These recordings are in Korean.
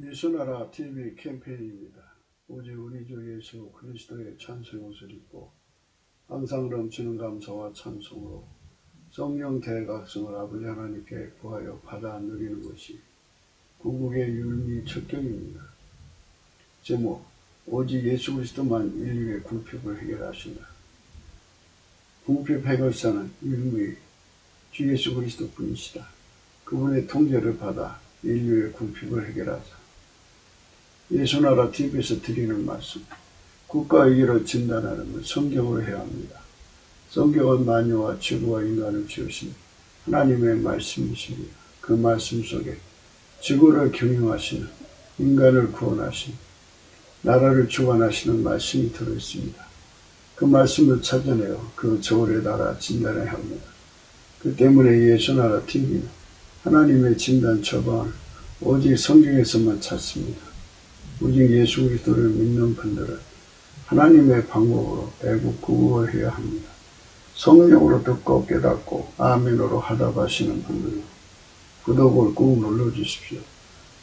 예수나라 TV 캠페인입니다. 오직 우리 주 예수 그리스도의 찬송의 옷을 입고 항상 넘치는 감사와 찬송으로 성령 대각성을 아버지 하나님께 구하여 받아 누리는 것이 궁극의 율미 척경입니다. 제목, 오직 예수 그리스도만 인류의 궁핍을 해결하신다. 궁핍 해결사는 율무의 주 예수 그리스도 뿐이시다. 그분의 통제를 받아 인류의 궁핍을 해결하자. 예수나라 TV에서 드리는 말씀, 국가위기를 진단하는 성경으로 해야 합니다. 성경은 만유와 지구와 인간을 지으신 하나님의 말씀이십니다. 그 말씀 속에 지구를 경영하시는, 인간을 구원하신, 나라를 주관하시는 말씀이 들어있습니다. 그 말씀을 찾아내어 그 저울의 나라 진단해야 합니다. 그 때문에 예수나라 TV는 하나님의 진단 처방을 오직 성경에서만 찾습니다. 오직 예수 그리스도를 믿는 분들은 하나님의 방법으로 애국구국을 해야 합니다. 성령으로 듣고 깨닫고 아멘으로 하답하시는 분들은 구독을 꾹 눌러주십시오.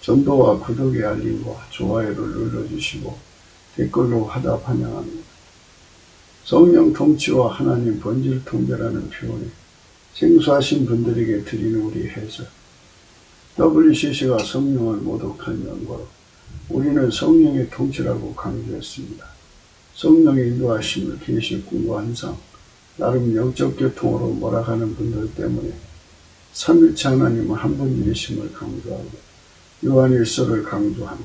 전도와 구독의 알림과 좋아요를 눌러주시고 댓글로 하답 환영합니다. 성령 통치와 하나님 본질 통제라는 표현에 생소하신 분들에게 드리는 우리 해석. WCC가 성령을 모독한 연고로 우리는 성령의 통치라고 강조했습니다. 성령의 인도하심을 계시 꿈과 환상, 나름 영적 교통으로 몰아가는 분들 때문에 삼일체 하나님은 한 분이심을 강조하고 요한일서를 강조하며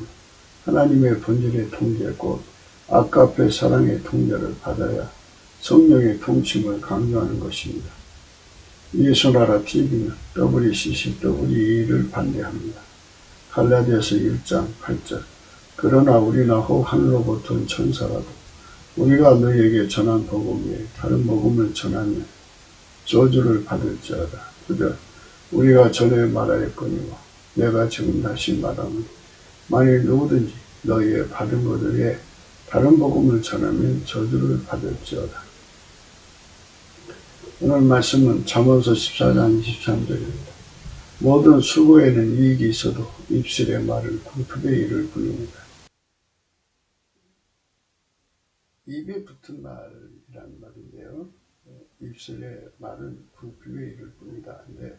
하나님의 본질의 통제 곧 아까페 사랑의 통제를 받아야 성령의 통치를 강조하는 것입니다. 예수나라 TV는 WCCW를 반대합니다. 갈라디아서 1장 8절 그러나 우리나 혹 하늘로부터 온 천사라도 우리가 너희에게 전한 복음 외에 다른 복음을 전하면 저주를 받을지어다. 9절 우리가 전에 말하였거니와 내가 지금 다시 말하노니 만일 누구든지 너희의 받은 것 외에 다른 복음을 전하면 저주를 받을지어다. 오늘 말씀은 잠언서 14장 23절입니다. 모든 수고에는 이익이 있어도 입술의 말은 궁핍의 일을 부립니다. 입에 붙은 말이란 말인데요. 입술의 말은 궁핍의 일을 부립니다. 근데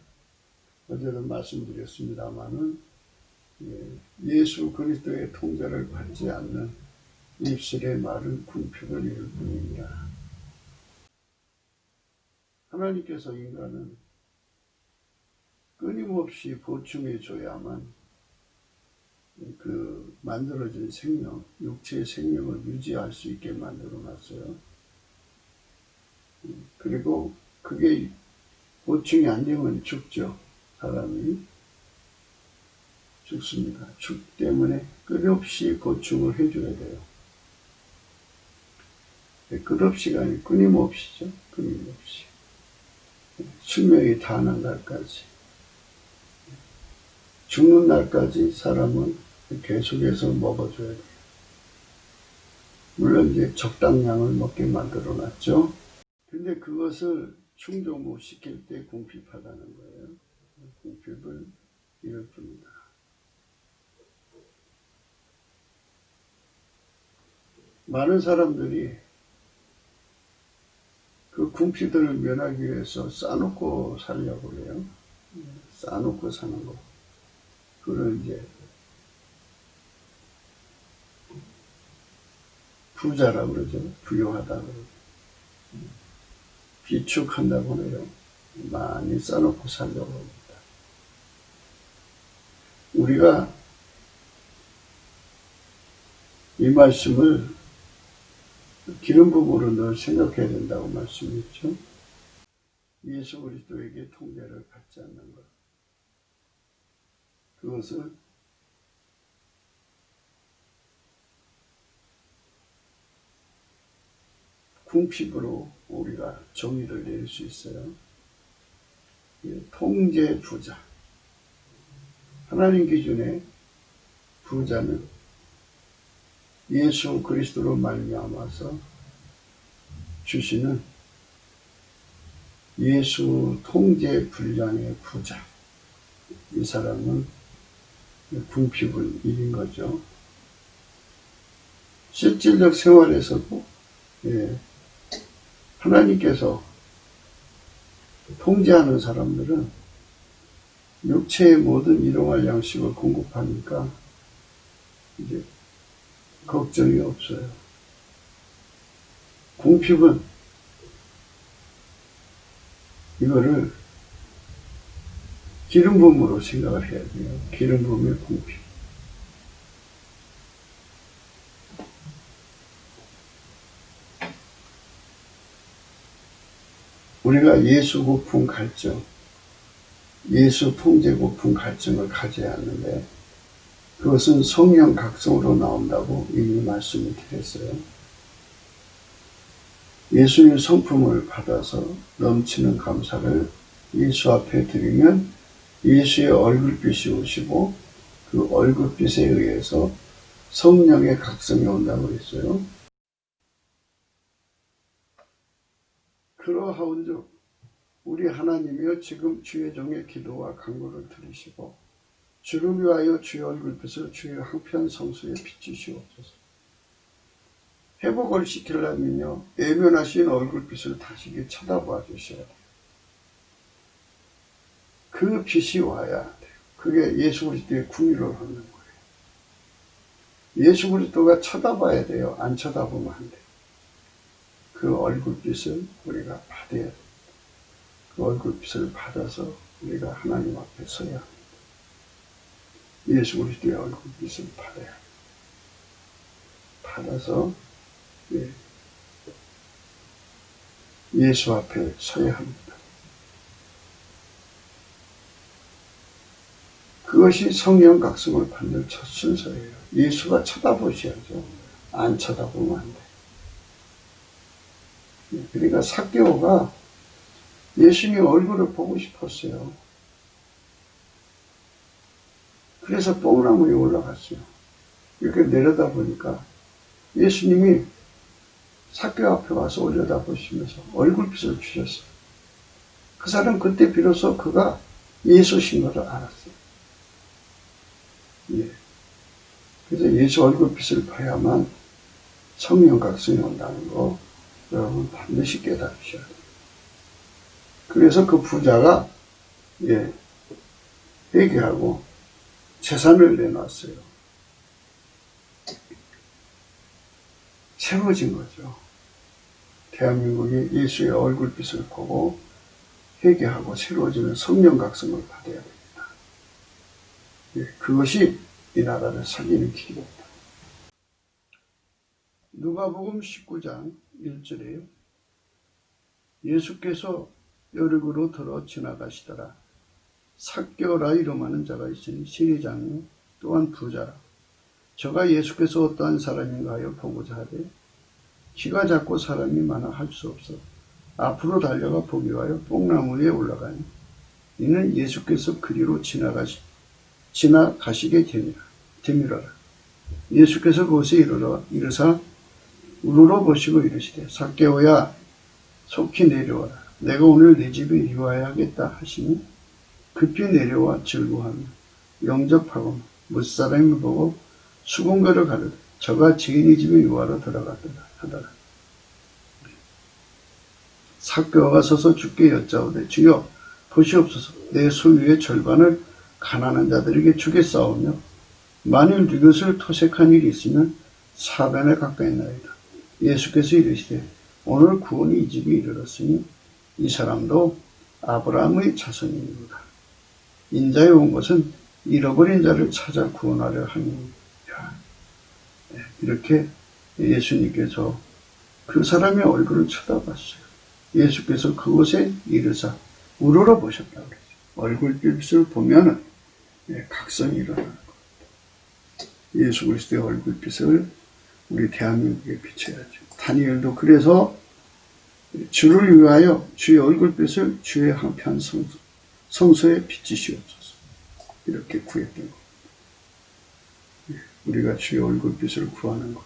어제도 말씀드렸습니다마는 예수 그리스도의 통제를 받지 않는 입술의 말은 궁핍을 이룰 뿐입니다. 하나님께서 인간은 끊임없이 보충해 줘야만 그 만들어진 생명, 육체의 생명을 유지할 수 있게 만들어 놨어요. 그리고 그게 보충이 안 되면 죽죠. 사람이 죽습니다. 죽기 때문에 끝없이 보충을 해줘야 돼요. 끝없이가 아니고 끊임없이죠. 끊임없이. 수명이 다하는 날까지. 죽는 날까지 사람은 계속해서 먹어줘야 돼요. 물론 이제 적당량을 먹게 만들어 놨죠. 근데 그것을 충족 못 시킬 때 궁핍하다는 거예요. 궁핍을 이룰 뿐이다. 많은 사람들이 그 궁핍들을 면하기 위해서 싸놓고 살려고 그래요. 싸놓고 사는 거. 그걸 이제 부자라고 그러죠. 부유하다고 그러죠. 비축한다고 해요. 많이 싸놓고 살려고 합니다. 우리가 이 말씀을 기름 부음으로 늘 생각해야 된다고 말씀했죠. 예수 그리스도에게 통제를 받지 않는 것. 그것을 궁핍으로 우리가 정의를 내릴 수 있어요. 통제 부자. 하나님 기준의 부자는 예수 그리스도로 말미암아서 주시는 예수 통제 분량의 부자. 이 사람은 궁핍을 이긴 거죠. 실질적 생활에서도 하나님께서 통제하는 사람들은 육체의 모든 일용할 양식을 공급하니까 이제 걱정이 없어요. 궁핍은 이거를 기름 부음으로 생각을 해야 돼요. 기름 부음의 궁핍. 우리가 예수 고품 갈증, 예수 통제 고품 갈증을 가져야 하는데 그것은 성령 각성으로 나온다고 이미 말씀을 드렸어요. 예수님 성품을 받아서 넘치는 감사를 예수 앞에 드리면 예수의 얼굴빛이 오시고 그 얼굴빛에 의해서 성령의 각성이 온다고 했어요. 그러하온즉 우리 하나님이여 지금 주의 종의 기도와 간구를 들으시고 주를 위하여 주의 얼굴빛을 주의 한편 성수에 비추시옵소서. 회복을 시키려면요 외면하신 얼굴빛을 다시 쳐다봐 주셔야 돼요. 그 빛이 와야 돼요. 그게 예수 그리스도의 궁유를 얻는 거예요. 예수 그리스도가 쳐다봐야 돼요. 안 쳐다보면 안 돼요. 그 얼굴빛을 우리가 받아야 돼요. 그 얼굴빛을 받아서 우리가 하나님 앞에 서야 합니다. 예수 그리스도의 얼굴빛을 받아야 합니다. 받아서 예수 앞에 서야 합니다. 그것이 성령 각성을 받는 첫 순서예요. 예수가 쳐다보셔야죠. 안 쳐다보면 안 돼요. 그러니까 삭개오가 예수님 얼굴을 보고 싶었어요. 그래서 뽕나무에 올라갔어요. 이렇게 내려다보니까 예수님이 삭개오 앞에 와서 올려다보시면서 얼굴빛을 주셨어요. 그 사람 그때 비로소 그가 예수신 것을 알았어요. 그래서 예수 얼굴빛을 봐야만 성령 각성이 온다는 거 여러분 반드시 깨달으셔야 돼요. 그래서 그 부자가 회개하고 재산을 내놨어요. 새로워진 거죠. 대한민국이 예수의 얼굴빛을 보고 회개하고 새로워지는 성령 각성을 받아야 됩니다. 그것이 이 나라를 살리는 길입니다. 누가복음 19장 1절에 예수께서 여리고로 들어 지나가시더라. 삭개오라 이름하는 자가 있으니 시리장이 또한 부자라. 저가 예수께서 어떠한 사람인가 하여 보고자 하되 키가 작고 사람이 많아 할 수 없어 앞으로 달려가 보기 위하여 뽕나무 위에 올라가니 이는 예수께서 그리로 지나가시게 되밀어라. 예수께서 그곳에 이르사 우러러 보시고 이르시되 삭개오야 속히 내려와라. 내가 오늘 내 집에 유하여야겠다 하시니 급히 내려와 즐거워하며 영접하고 무사람을 보고 수군거를 가르되 저가 지인의 집에 유하러 들어갔더라 하더라. 삭개오가 서서 주께 여짜오되 주여 보시옵소서. 내 소유의 절반을 가난한 자들에게 주겠사오며 만일 이것을 토색한 일이 있으면 사변에 가까이나이다. 예수께서 이르시되 오늘 구원이 이 집에 이르렀으니 이 사람도 아브라함의 자손이니라. 인자에 온 것은 잃어버린 자를 찾아 구원하려 함이니라. 이렇게 예수님께서 그 사람의 얼굴을 쳐다봤어요. 예수께서 그곳에 이르사 우러러 보셨다고 그랬어요. 얼굴빛을 보면은 각성이 일어나는 거예요. 예수 그리스도의 얼굴빛을 우리 대한민국에 비춰야죠. 다니엘도 그래서 주를 위하여 주의 얼굴빛을 주의 한편 성소에 비치시옵소서 이렇게 구했던 겁니다. 우리가 주의 얼굴빛을 구하는 것.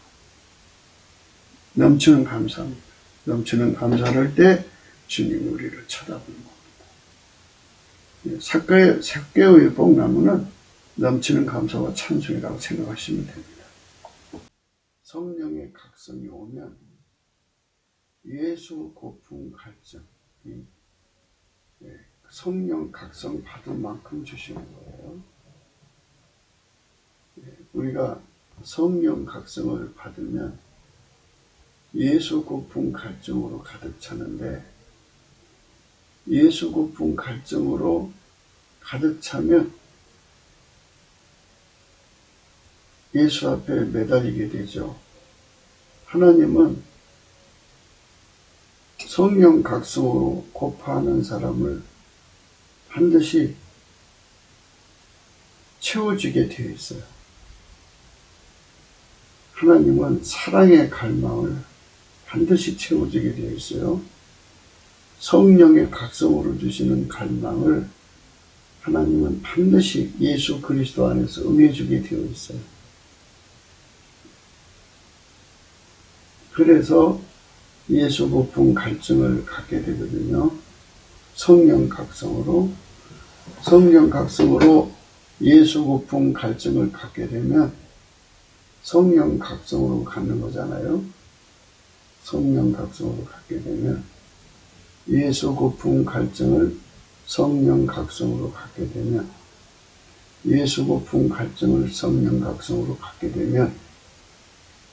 넘치는 감사합니다. 넘치는 감사를 할 때 주님 우리를 쳐다보는 겁니다. 삭개오의 뽕나무는 넘치는 감사와 찬송이라고 생각하시면 됩니다. 성령의 각성이 오면 예수 고품 갈증, 성령 각성 받은 만큼 주시는 거예요. 우리가 성령 각성을 받으면 예수 고품 갈증으로 가득 차는데, 예수 고품 갈증으로 가득 차면 예수 앞에 매달리게 되죠. 하나님은 성령 각성으로 고파하는 사람을 반드시 채워주게 되어 있어요. 하나님은 사랑의 갈망을 반드시 채워주게 되어 있어요. 성령의 각성으로 주시는 갈망을 하나님은 반드시 예수 그리스도 안에서 응해주게 되어 있어요. 그래서 예수 고품 갈증을 갖게 되거든요. 성령 각성으로 예수 고품 갈증을 갖게 되면 성령 각성으로 갖는 거잖아요. 성령 각성으로 갖게 되면 예수 고품 갈증을 성령 각성으로 갖게 되면 예수 고품 갈증을 성령 각성으로 갖게 되면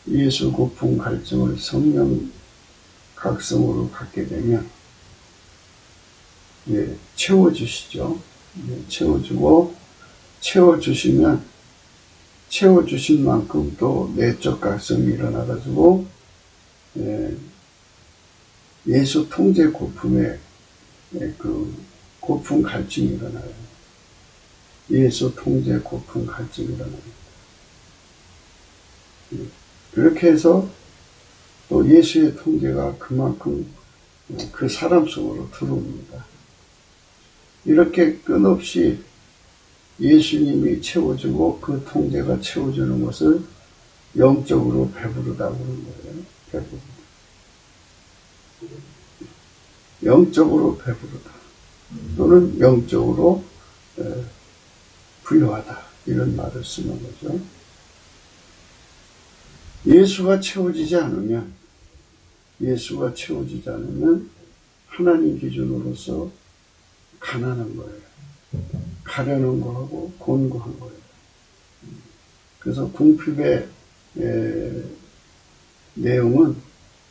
예수 고품 갈증을 성령 각성으로 갖게 되면 채워주시죠. 채워주고 채워주시면 채워주신 만큼 또 내적 각성이 일어나가지고 예수 통제 고품에 그 고품 갈증이 일어나요. 예수 통제 고품 갈증이 일어나요. 그렇게 해서 또 예수의 통제가 그만큼 그 사람 속으로 들어옵니다. 이렇게 끝없이 예수님이 채워주고 그 통제가 채워주는 것을 영적으로 배부르다고 하는 거예요. 배부르다. 영적으로 배부르다. 또는 영적으로 부유하다. 이런 말을 쓰는 거죠. 예수가 채워지지 않으면 하나님 기준으로서 가난한 거예요. 가려는 거하고 곤고한 거예요. 그래서 궁핍의 내용은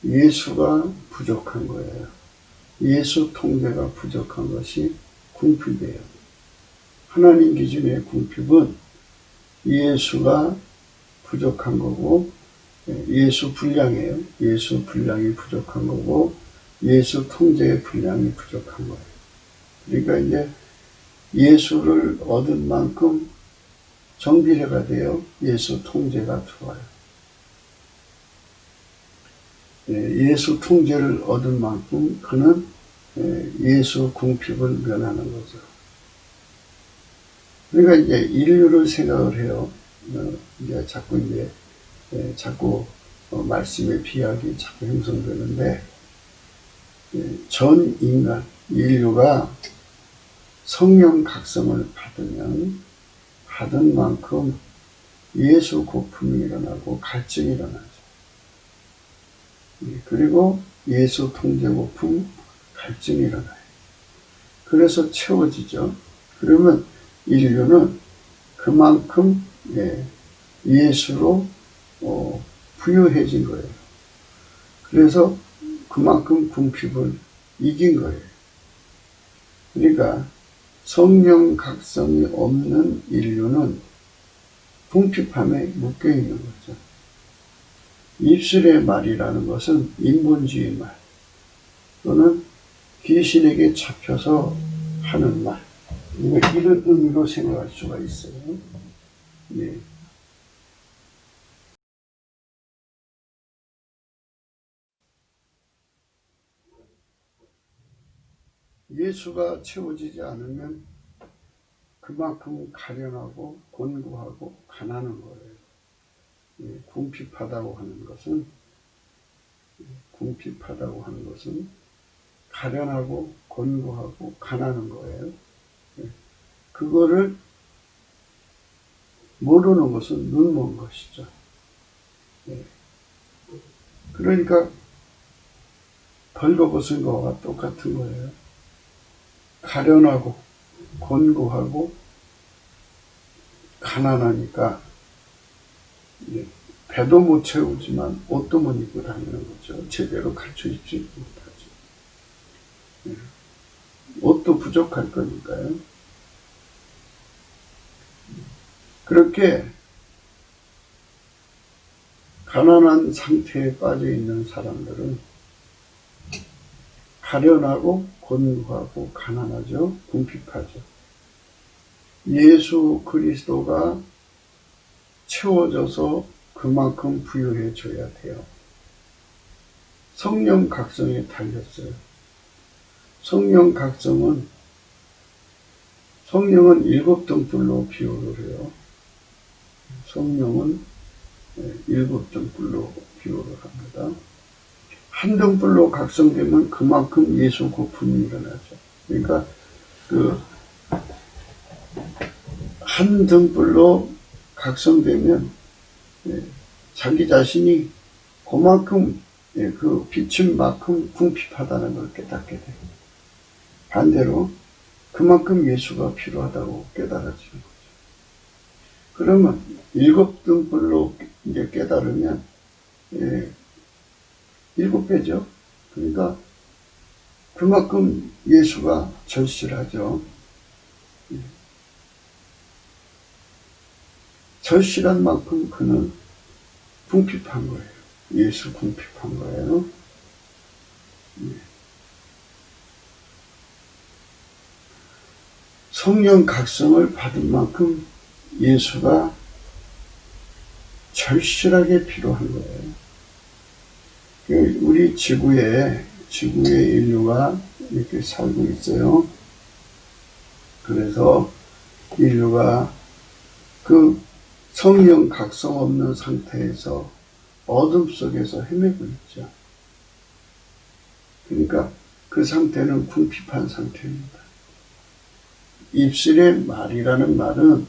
예수가 부족한 거예요. 예수 통제가 부족한 것이 궁핍이에요. 하나님 기준의 궁핍은 예수가 부족한 거고, 예수 분량이에요. 예수 분량이 부족한 거고, 예수 통제의 분량이 부족한 거예요. 그러니까 이제 예수를 얻은 만큼 정비례가 돼요. 예수 통제가 들어와요. 예수 통제를 얻은 만큼 그는 예수 궁핍을 면하는 거죠. 그러니까 이제 인류를 생각을 해요. 이제 자꾸 말씀의 비약이 자꾸 형성되는데, 전 인간, 인류가 성령 각성을 받은 만큼 예수 고품이 일어나고 갈증이 일어나죠. 그리고 예수 통제 고품, 갈증이 일어나요. 그래서 채워지죠. 그러면 인류는 그만큼 예수로 부유해진 거예요. 그래서 그만큼 궁핍을 이긴 거예요. 그러니까 성령 각성이 없는 인류는 궁핍함에 묶여 있는 거죠. 입술의 말이라는 것은 인본주의 말, 또는 귀신에게 잡혀서 하는 말, 이런 의미로 생각할 수가 있어요. 예수가 채워지지 않으면 그만큼 가련하고 곤고하고 가난한 거예요. 궁핍하다고 하는 것은 가련하고 곤고하고 가난한 거예요. 그거를 모르는 것은 눈먼 것이죠. 예. 그러니까 벌거벗은 것과 똑같은 거예요. 가련하고 곤고하고 가난하니까 배도 못 채우지만 옷도 못 입고 다니는 거죠. 제대로 갖춰 입지 못하죠. 옷도 부족할 거니까요. 그렇게 가난한 상태에 빠져 있는 사람들은 가련하고 곤고하고 가난하죠. 궁핍하죠. 예수 그리스도가 채워져서 그만큼 부유해져야 돼요. 성령 각성에 달렸어요. 성령은 7등불로 비유를 해요. 성령은 7등불로 비유를 합니다. 한 등불로 각성되면 그만큼 예수 고품이 일어나죠. 그러니까 한 등불로 각성되면 자기 자신이 그만큼 그 비춘 만큼 궁핍하다는 걸 깨닫게 돼요. 반대로 그만큼 예수가 필요하다고 깨달아지는 거죠. 그러면 7등불로 이제 깨달으면 7배죠. 그러니까 그만큼 예수가 절실하죠. 절실한 만큼 그는 궁핍한 거예요. 예수 궁핍한 거예요. 성령 각성을 받은 만큼 예수가 절실하게 필요한 거예요. 우리 지구에 인류가 이렇게 살고 있어요. 그래서 인류가 그 성령 각성 없는 상태에서 어둠 속에서 헤매고 있죠. 그러니까 그 상태는 궁핍한 상태입니다. 입술의 말이라는 말은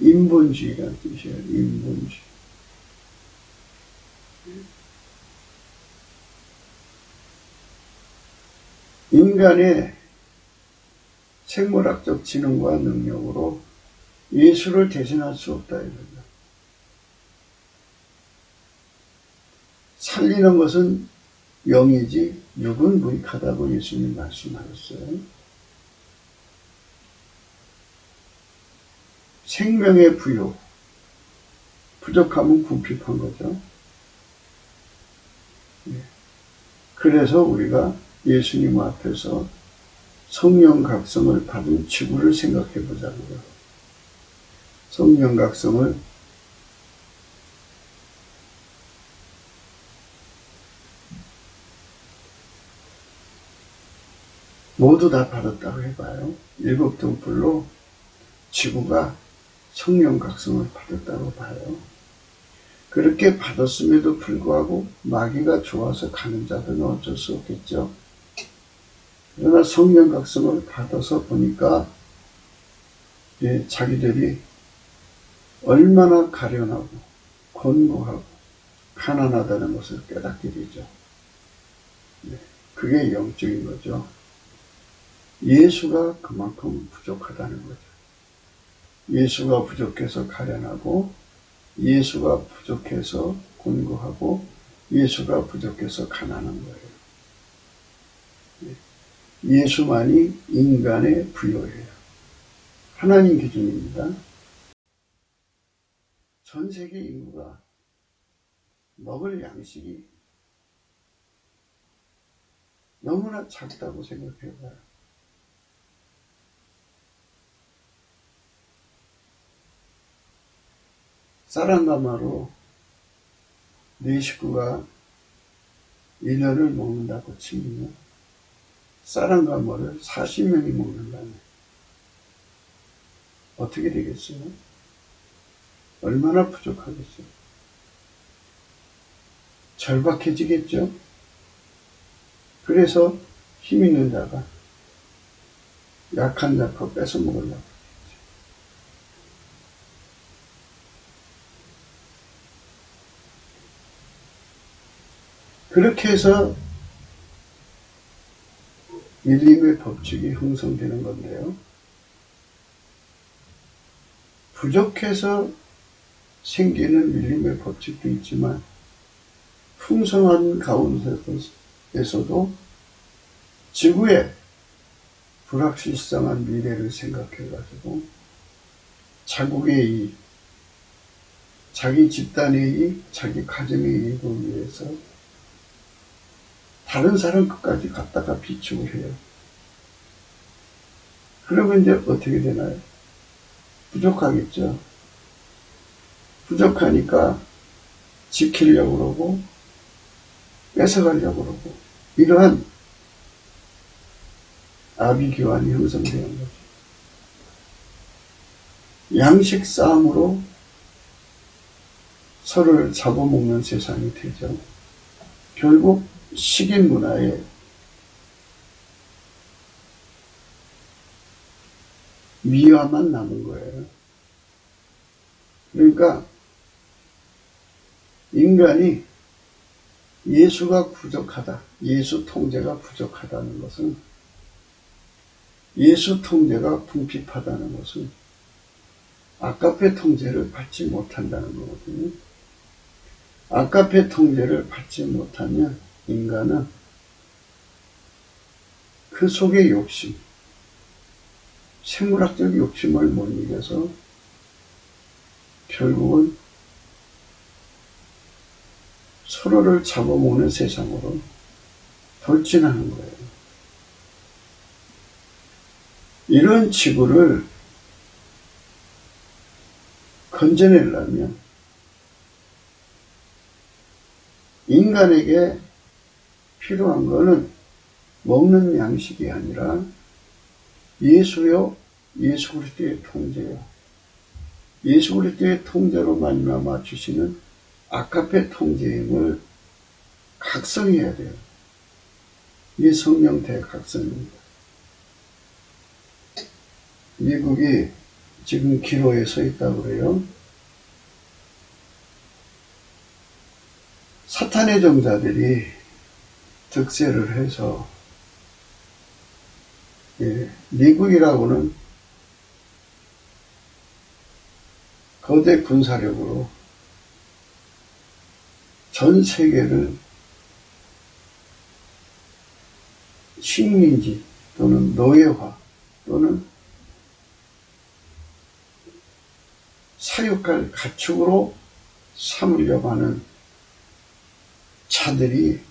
인본주의라는 뜻이에요. 인본주의. 인간의 생물학적 지능과 능력으로 예수를 대신할 수 없다 이거죠. 살리는 것은 영이지 육은 무익하다고 예수님 말씀하셨어요. 생명의 부족함은 궁핍한 거죠. 그래서 우리가 예수님 앞에서 성령 각성을 받은 지구를 생각해 보자고요. 성령 각성을 모두 다 받았다고 해봐요. 7등불로 지구가 성령 각성을 받았다고 봐요. 그렇게 받았음에도 불구하고 마귀가 좋아서 가는 자들은 어쩔 수 없겠죠. 그러나 성령 각성을 받아서 보니까 자기들이 얼마나 가련하고 곤고하고 가난하다는 것을 깨닫게 되죠. 그게 영적인 거죠. 예수가 그만큼 부족하다는 거죠. 예수가 부족해서 가련하고 예수가 부족해서 곤고하고 예수가 부족해서 가난한 거예요. 예수만이 인간의 부요예요. 하나님 기준입니다. 전 세계 인구가 먹을 양식이 너무나 작다고 생각해봐요. 쌀한가마로 네 식구가 1년을 먹는다고 치면 쌀한가마를 40명이 먹는다면 어떻게 되겠어요? 얼마나 부족하겠어요? 절박해지겠죠? 그래서 힘 있는 자가 약한 자 거 뺏어 먹으려고 하겠죠. 그렇게 해서 밀림의 법칙이 형성되는 건데요. 부족해서 생기는 밀림의 법칙도 있지만 풍성한 가운데서도 지구의 불확실성한 미래를 생각해가지고 자국의 이익, 자기 집단의 이익, 자기 가정의 이익을 위해서 다른 사람 끝까지 갖다가 비추고 해요. 그러면 이제 어떻게 되나요? 부족하겠죠. 부족하니까 지키려고 그러고 뺏어가려고 그러고 이러한 아비규환이 형성되는 거죠. 양식 싸움으로 서로를 잡아먹는 세상이 되죠. 결국 식인 문화에 미화만 남은 거예요. 그러니까 인간이 예수가 부족하다, 예수 통제가 부족하다는 것은, 예수 통제가 궁핍하다는 것은 아가페 통제를 받지 못한다는 거거든요. 아가페 통제를 받지 못하면 인간은 그 속의 욕심, 생물학적 욕심을 못 이겨서 결국은 서로를 잡아먹는 세상으로 돌진하는 거예요. 이런 지구를 건져내려면 인간에게 필요한 것은 먹는 양식이 아니라 예수요, 예수 그리스도의 통제요. 예수 그리스도의 통제로 말미암아 주시는 아가페 통제임을 각성해야 돼요. 이게 성령 대각성입니다. 미국이 지금 기로에 서 있다고 그래요. 사탄의 종자들이 득세를 해서 미국이라고는 거대 군사력으로 전 세계를 식민지 또는 노예화 또는 사육할 가축으로 삼으려고 하는 자들이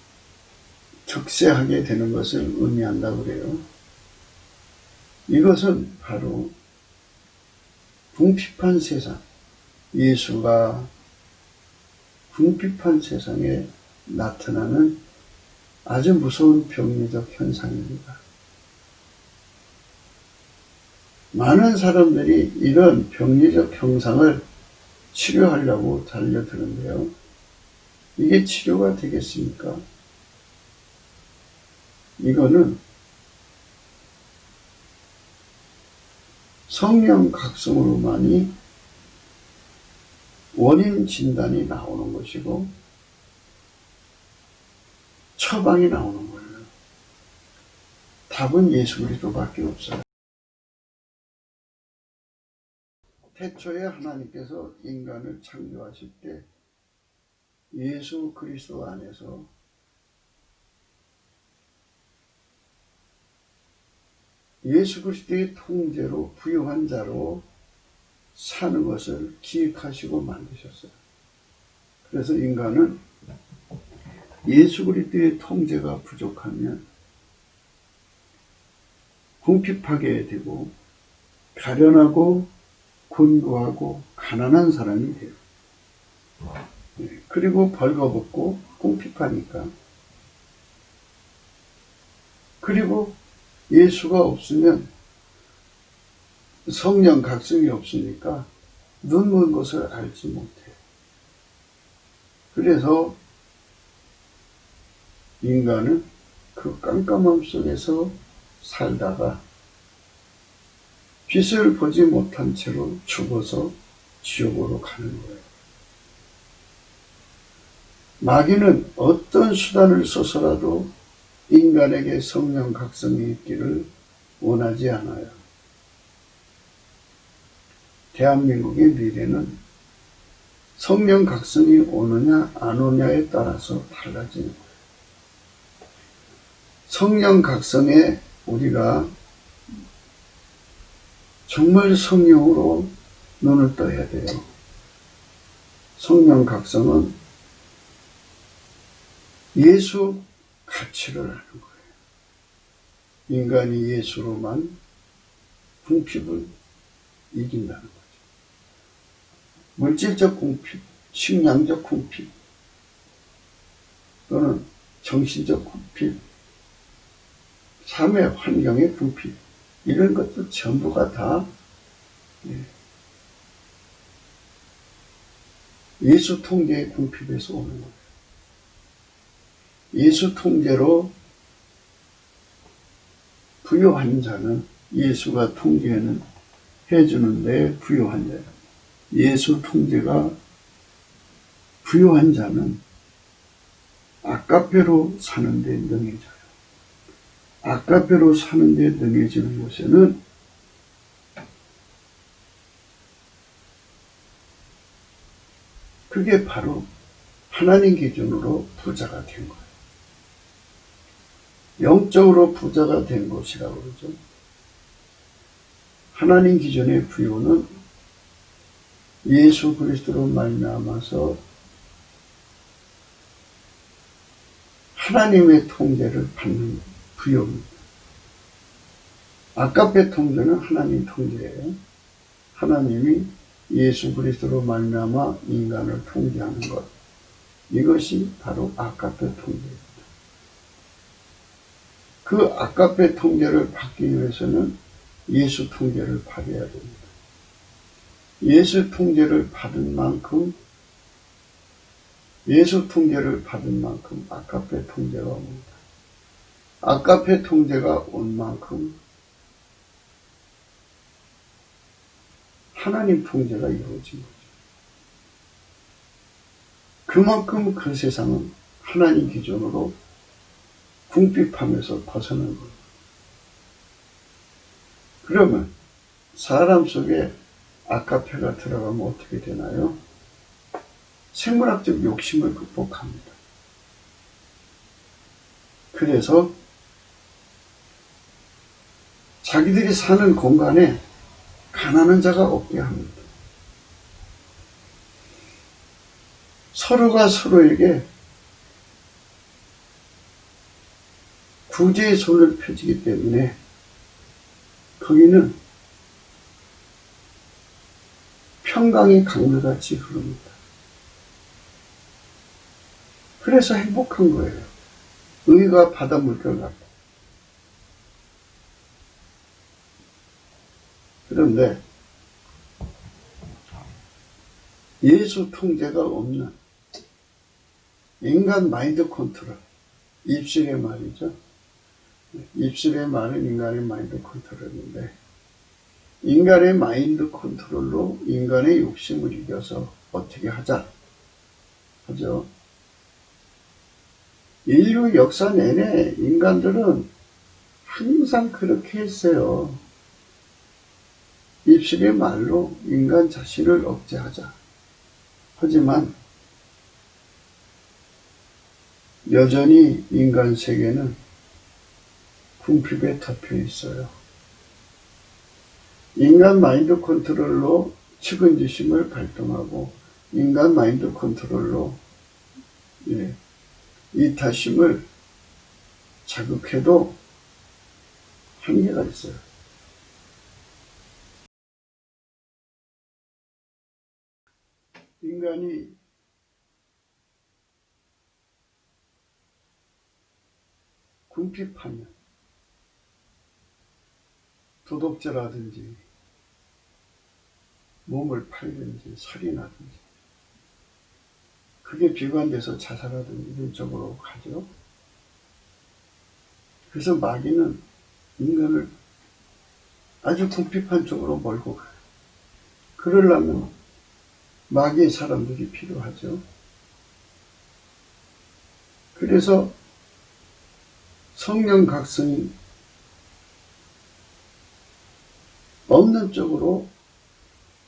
득세하게 되는 것을 의미한다고 그래요. 이것은 바로 궁핍한 세상, 예수가 궁핍한 세상에 나타나는 아주 무서운 병리적 현상입니다. 많은 사람들이 이런 병리적 형상을 치료하려고 달려드는데요. 이게 치료가 되겠습니까? 이거는 성령 각성으로만이 원인 진단이 나오는 것이고 처방이 나오는 거예요. 답은 예수 그리스도밖에 없어요. 태초에 하나님께서 인간을 창조하실 때 예수 그리스도 안에서 예수 그리스도의 통제로 부유한 자로 사는 것을 기획하시고 만드셨어요. 그래서 인간은 예수 그리스도의 통제가 부족하면 궁핍하게 되고 가련하고 곤고하고 가난한 사람이 돼요. 그리고 벌거벗고 궁핍하니까. 그리고 예수가 없으면 성령 각성이 없으니까 눈 먼 것을 알지 못해요. 그래서 인간은 그 깜깜함 속에서 살다가 빛을 보지 못한 채로 죽어서 지옥으로 가는 거예요. 마귀는 어떤 수단을 써서라도 인간에게 성령 각성이 있기를 원하지 않아요. 대한민국의 미래는 성령 각성이 오느냐 안 오느냐에 따라서 달라지는 거예요. 성령 각성에 우리가 정말 성령으로 눈을 떠야 돼요. 성령 각성은 예수 가치를 아는 거예요. 인간이 예수로만 궁핍을 이긴다는 거죠. 물질적 궁핍, 식량적 궁핍, 또는 정신적 궁핍, 삶의 환경의 궁핍, 이런 것도 전부가 다 예수 통제의 궁핍에서 오는 거예요. 예수 통제로 부요한 자는 예수가 통제는 해주는데 부요한 자예요. 예수 통제가 부요한 자는 아까페로 사는데 능해져요. 아까페로 사는데 능해지는 곳에는 그게 바로 하나님 기준으로 부자가 된 거예요. 영적으로 부자가 된 것이라고 그러죠. 하나님 기준의 부요는 예수 그리스도로 말미암아서 하나님의 통제를 받는 부요입니다. 아까페 통제는 하나님 통제예요. 하나님이 예수 그리스도로 말미암아 인간을 통제하는 것, 이것이 바로 아까페 통제입니다. 그 아까페 통제를 받기 위해서는 예수 통제를 받아야 됩니다. 예수 통제를 받은 만큼 아까페 통제가 옵니다. 아까페 통제가 온 만큼 하나님 통제가 이루어진 거죠. 그만큼 그 세상은 하나님 기준으로 궁핍함에서 벗어난 거예요. 그러면 사람 속에 아까페가 들어가면 어떻게 되나요? 생물학적 욕심을 극복합니다. 그래서 자기들이 사는 공간에 가난한 자가 없게 합니다. 서로가 서로에게 구제의 손을 펴주기 때문에 거기는 평강이 강물같이 흐릅니다. 그래서 행복한 거예요. 의가 바닷물결 같고. 그런데 예수 통제가 없는 인간 마인드 컨트롤, 입술의 말이죠. 입술의 말은 인간의 마인드 컨트롤인데, 인간의 마인드 컨트롤로 인간의 욕심을 이겨서 어떻게 하자 하죠. 인류 역사 내내 인간들은 항상 그렇게 했어요. 입술의 말로 인간 자신을 억제하자. 하지만 여전히 인간 세계는 궁핍에 덮여 있어요. 인간 마인드 컨트롤로 측은지심을 발동하고 인간 마인드 컨트롤로 이타심을 자극해도 한계가 있어요. 인간이 궁핍하면 도덕죄라든지 몸을 팔든지 살인하든지 그게 비관돼서 자살하든지 이런 쪽으로 가죠. 그래서 마귀는 인간을 아주 궁핍한 쪽으로 몰고 가요. 그러려면 마귀의 사람들이 필요하죠. 그래서 성령 각성이 없는 쪽으로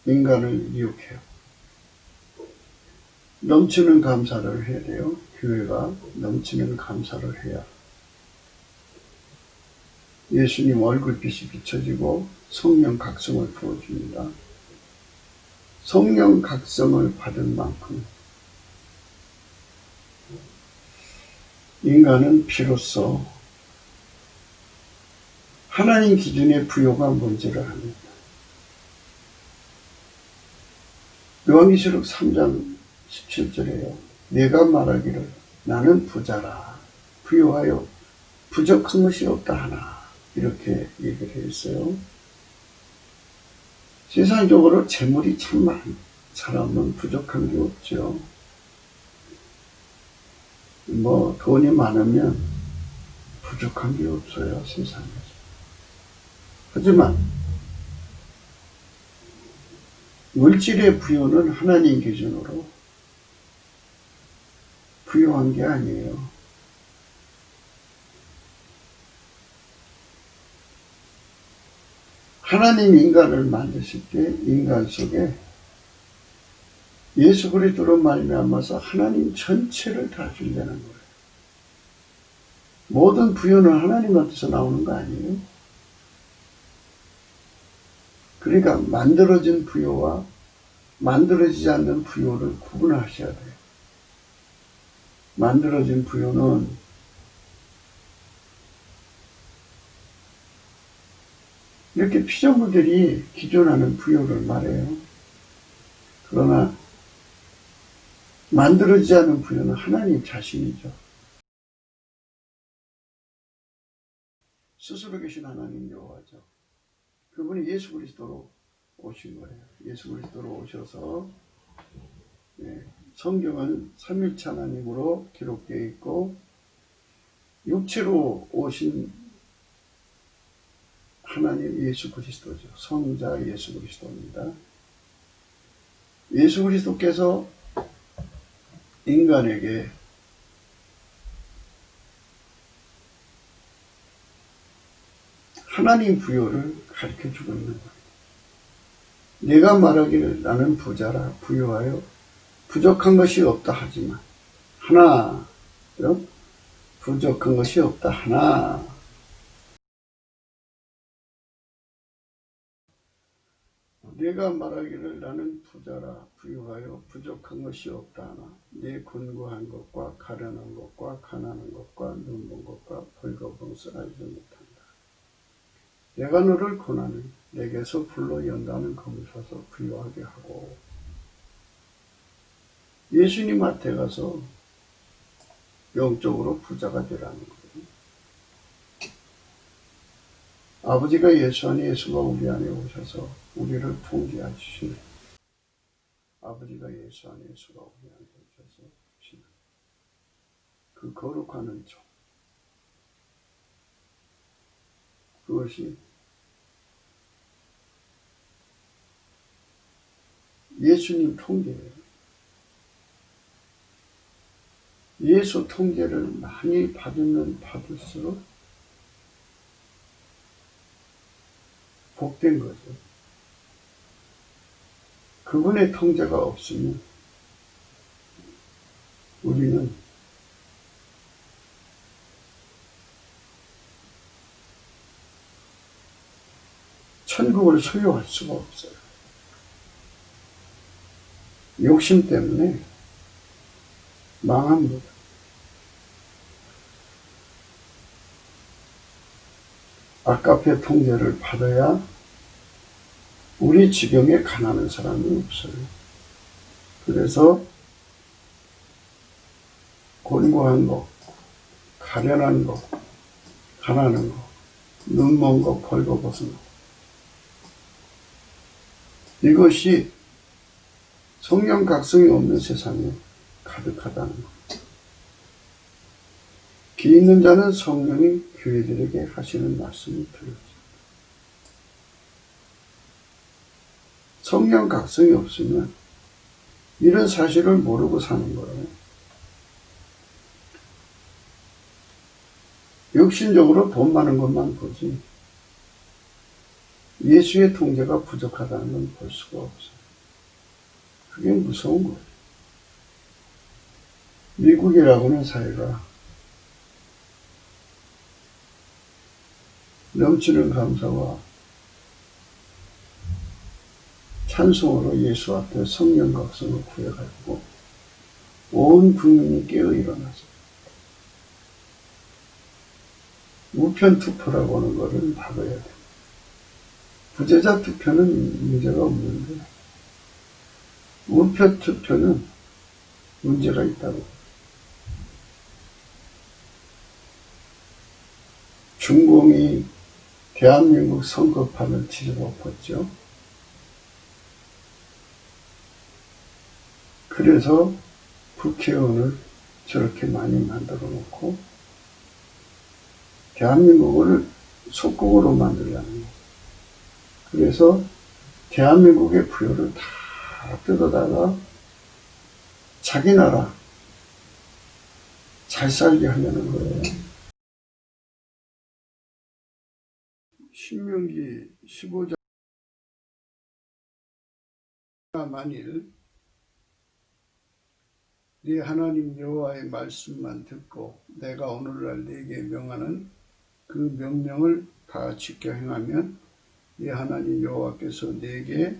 인간을 유혹해요. 넘치는 감사를 해야 돼요. 교회가 넘치는 감사를 해야 예수님 얼굴빛이 비춰지고 성령 각성을 부어줍니다. 성령 각성을 받은 만큼 인간은 비로소 하나님 기준의 부요가 뭔지를 합니다. 요한계시록 3장 17절에요. 내가 말하기를 나는 부자라 부요하여 부족한 것이 없다 하나 이렇게 얘기를 했어요. 세상적으로 재물이 참 많은 사람은 부족한 게 없죠. 돈이 많으면 부족한 게 없어요, 세상에서. 하지만 물질의 부요는 하나님 기준으로 부요한 게 아니에요. 하나님 인간을 만드실 때 인간 속에 예수 그리스도로 말미암아서 하나님 전체를 다 준다는 거예요. 모든 부요는 하나님한테서 나오는 거 아니에요? 그러니까 만들어진 부요와 만들어지지 않는 부요를 구분하셔야 돼요. 만들어진 부요는 이렇게 피조물들이 기존하는 부요를 말해요. 그러나 만들어지지 않은 부요는 하나님 자신이죠. 스스로 계신 하나님 여호와죠. 그분이 예수 그리스도로 오신 거예요. 예수 그리스도로 오셔서 성경은 삼위일체 하나님으로 기록되어 있고 육체로 오신 하나님 예수 그리스도죠. 성자 예수 그리스도입니다. 예수 그리스도께서 인간에게 하나님 부요를 가르쳐주고 있는 거예요. 내가 말하기를 나는 부자라 부요하여 부족한 것이 없다 하지만 하나 부족한 것이 없다 하나 내가 말하기를 나는 부자라 부유하여 부족한 것이 없다 하나 내 곤고한 것과 가련한 것과 가난한 것과 눈먼 것과 벌거벗은 것을 알지 못한다. 내가 너를 고난을 내게서 불러 연단을 거두셔서 부유하게 하고 예수님한테 가서 영적으로 부자가 되라는 거예요. 아버지가 예수 안에 예수가 우리 안에 오셔서 우리를 통제하시는 아버지가 예수 안에 예수가 우리 안에 오셔서 오시는 그 거룩한 은총 그것이 예수님 통제예요. 예수 통제를 많이 받으면 받을수록 복된 거죠. 그분의 통제가 없으면 우리는 천국을 소유할 수가 없어요. 욕심 때문에 망합니다. 아까페 통제를 받아야 우리 지경에 가난한 사람이 없어요. 그래서 곤고한 것, 가련한 것, 가난한 것, 눈먼 것, 벌거벗은 것 이것이 성령 각성이 없는 세상에 가득하다는 것. 귀 있는 자는 성령이 교회들에게 하시는 말씀을 들을지. 성령 각성이 없으면 이런 사실을 모르고 사는 거예요. 육신적으로 돈 많은 것만 보지 예수의 통제가 부족하다는 건 볼 수가 없어요. 그게 무서운 거예요. 미국이라고는 사회가 넘치는 감사와 찬송으로 예수 앞에 성령 각성을 구해가지고 온 국민이 깨어 일어나서 우편 투표라고 하는 것을 막아야 돼요. 부재자 투표는 문제가 없는데 우편 투표는 문제가 있다고. 중공이 대한민국 선거판을 뒤집어엎었죠. 그래서 국회의원을 저렇게 많이 만들어 놓고 대한민국을 속국으로 만들려는 거예요. 그래서 대한민국의 부여를 다 뜯어다가 자기 나라 잘 살게 하려는 거예요. 신명기 15장 만일 네 하나님 여호와의 말씀만 듣고 내가 오늘날 네게 명하는 그 명령을 다 지켜 행하면 네 하나님 여호와께서 네게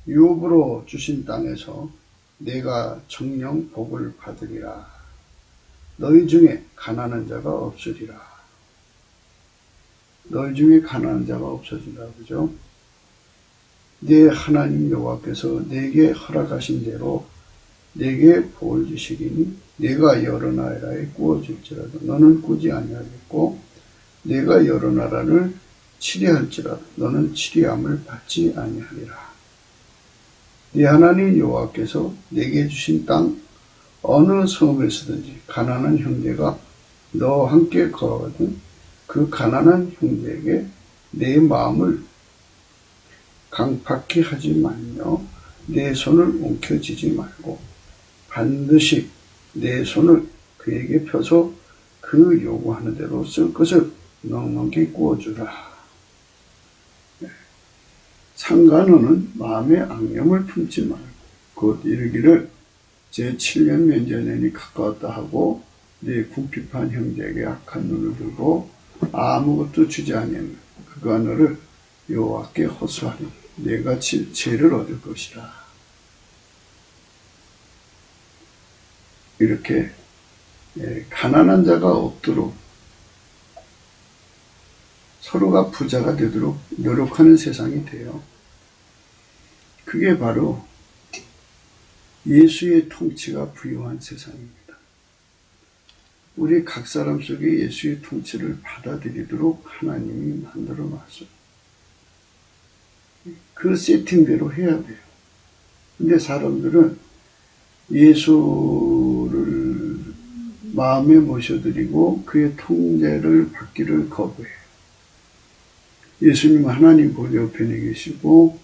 유업으로 주신 땅에서 내가 정령 복을 받으리라. 너희 중에 가난한 자가 없으리라. 너희 중에 가난한 자가 없어지라. 그죠? 네 하나님 여호와께서 네게 허락하신 대로 네게 복을 주시리니 네가 여러 나라에 꾸어질지라도 너는 꾸지 아니하겠고 네가 여러 나라를 치리할지라도 너는 치리함을 받지 아니하리라. 네 하나님 여호와께서 네게 주신 땅 어느 성읍에서든지 가난한 형제가 너와 함께 거하거든 그 가난한 형제에게 내 마음을 강팍히 하지 말며 내 손을 움켜쥐지 말고 반드시 내 손을 그에게 펴서 그 요구하는 대로 쓸 것을 넉넉히 구워주라. 상관원은 마음에 앙념을 품지 말고 곧 이르기를 제7년 면제년이 가까웠다 하고 네 궁핍한 형제에게 악한 눈을 들고 아무것도 주지 아니하면 그가 너를 여호와께 호소하리. 내가 죄를 얻을 것이라. 이렇게 가난한 자가 없도록 서로가 부자가 되도록 노력하는 세상이 돼요. 그게 바로 예수의 통치가 부유한 세상입니다. 우리 각 사람 속에 예수의 통치를 받아들이도록 하나님이 만들어 놨어요. 그 세팅대로 해야 돼요. 근데 사람들은 예수를 마음에 모셔드리고 그의 통제를 받기를 거부해요. 예수님은 하나님 보좌 우편에 계시고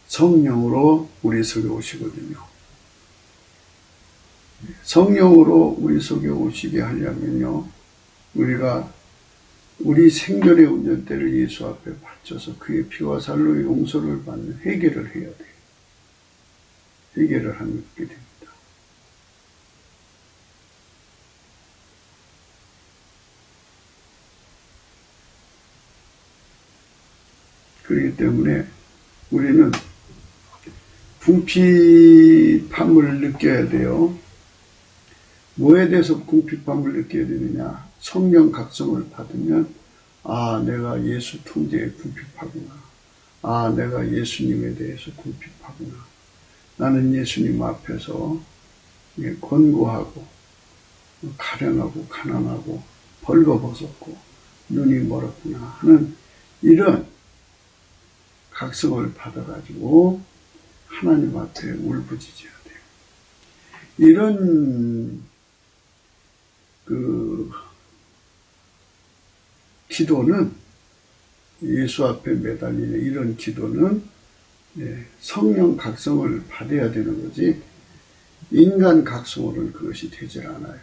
성령으로 우리 속에 오시거든요. 성령으로 우리 속에 오시게 하려면요, 우리가 우리 생존의 운전대를 예수 앞에 바쳐서 그의 피와 살로 용서를 받는 회개를 해야 돼요. 회개를 하게 됩니다. 그렇기 때문에 우리는 궁핍함을 느껴야 돼요. 뭐에 대해서 궁핍함을 느껴야 되느냐? 성령 각성을 받으면 아, 내가 예수 통제에 궁핍하구나. 아, 내가 예수님에 대해서 궁핍하구나. 나는 예수님 앞에서 곤고하고 가련하고 가난하고 벌거벗었고 눈이 멀었구나 하는 이런 각성을 받아가지고 하나님 앞에 울부짖어야 돼요. 이런 기도는 예수 앞에 매달리는 이런 기도는 성령 각성을 받아야 되는 거지 인간 각성으로는 그것이 되질 않아요.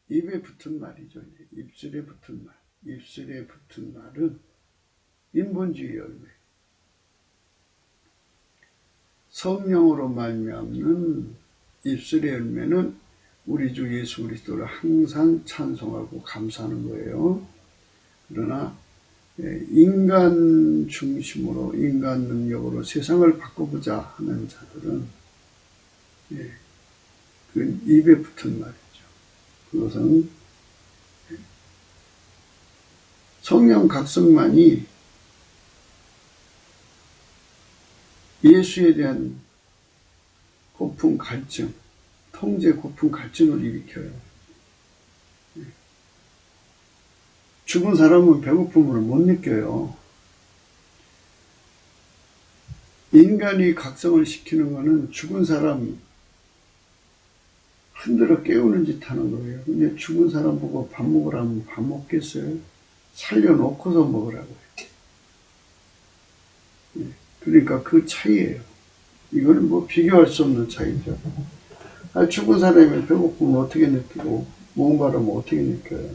입에 붙은 말이죠. 입술에 붙은 말. 입술에 붙은 말은 인본주의 열매. 성령으로 말미암는 입술의 열매는 우리 주 예수 그리스도를 항상 찬송하고 감사하는 거예요. 그러나 인간 중심으로 인간 능력으로 세상을 바꿔보자 하는 자들은 그 입에 붙은 말이죠. 그것은 성령 각성만이 예수에 대한 고품 갈증, 통제 고품 갈증을 일으켜요. 죽은 사람은 배고픔을 못 느껴요. 인간이 각성을 시키는 것은 죽은 사람 흔들어 깨우는 짓 하는 거예요. 근데 죽은 사람 보고 밥 먹으라면 밥 먹겠어요? 살려놓고서 먹으라고 해요. 그러니까 그 차이예요. 이거는 뭐 비교할 수 없는 차이죠. 죽은 사람이 배고픔을 어떻게 느끼고 목마름을 어떻게 느껴요?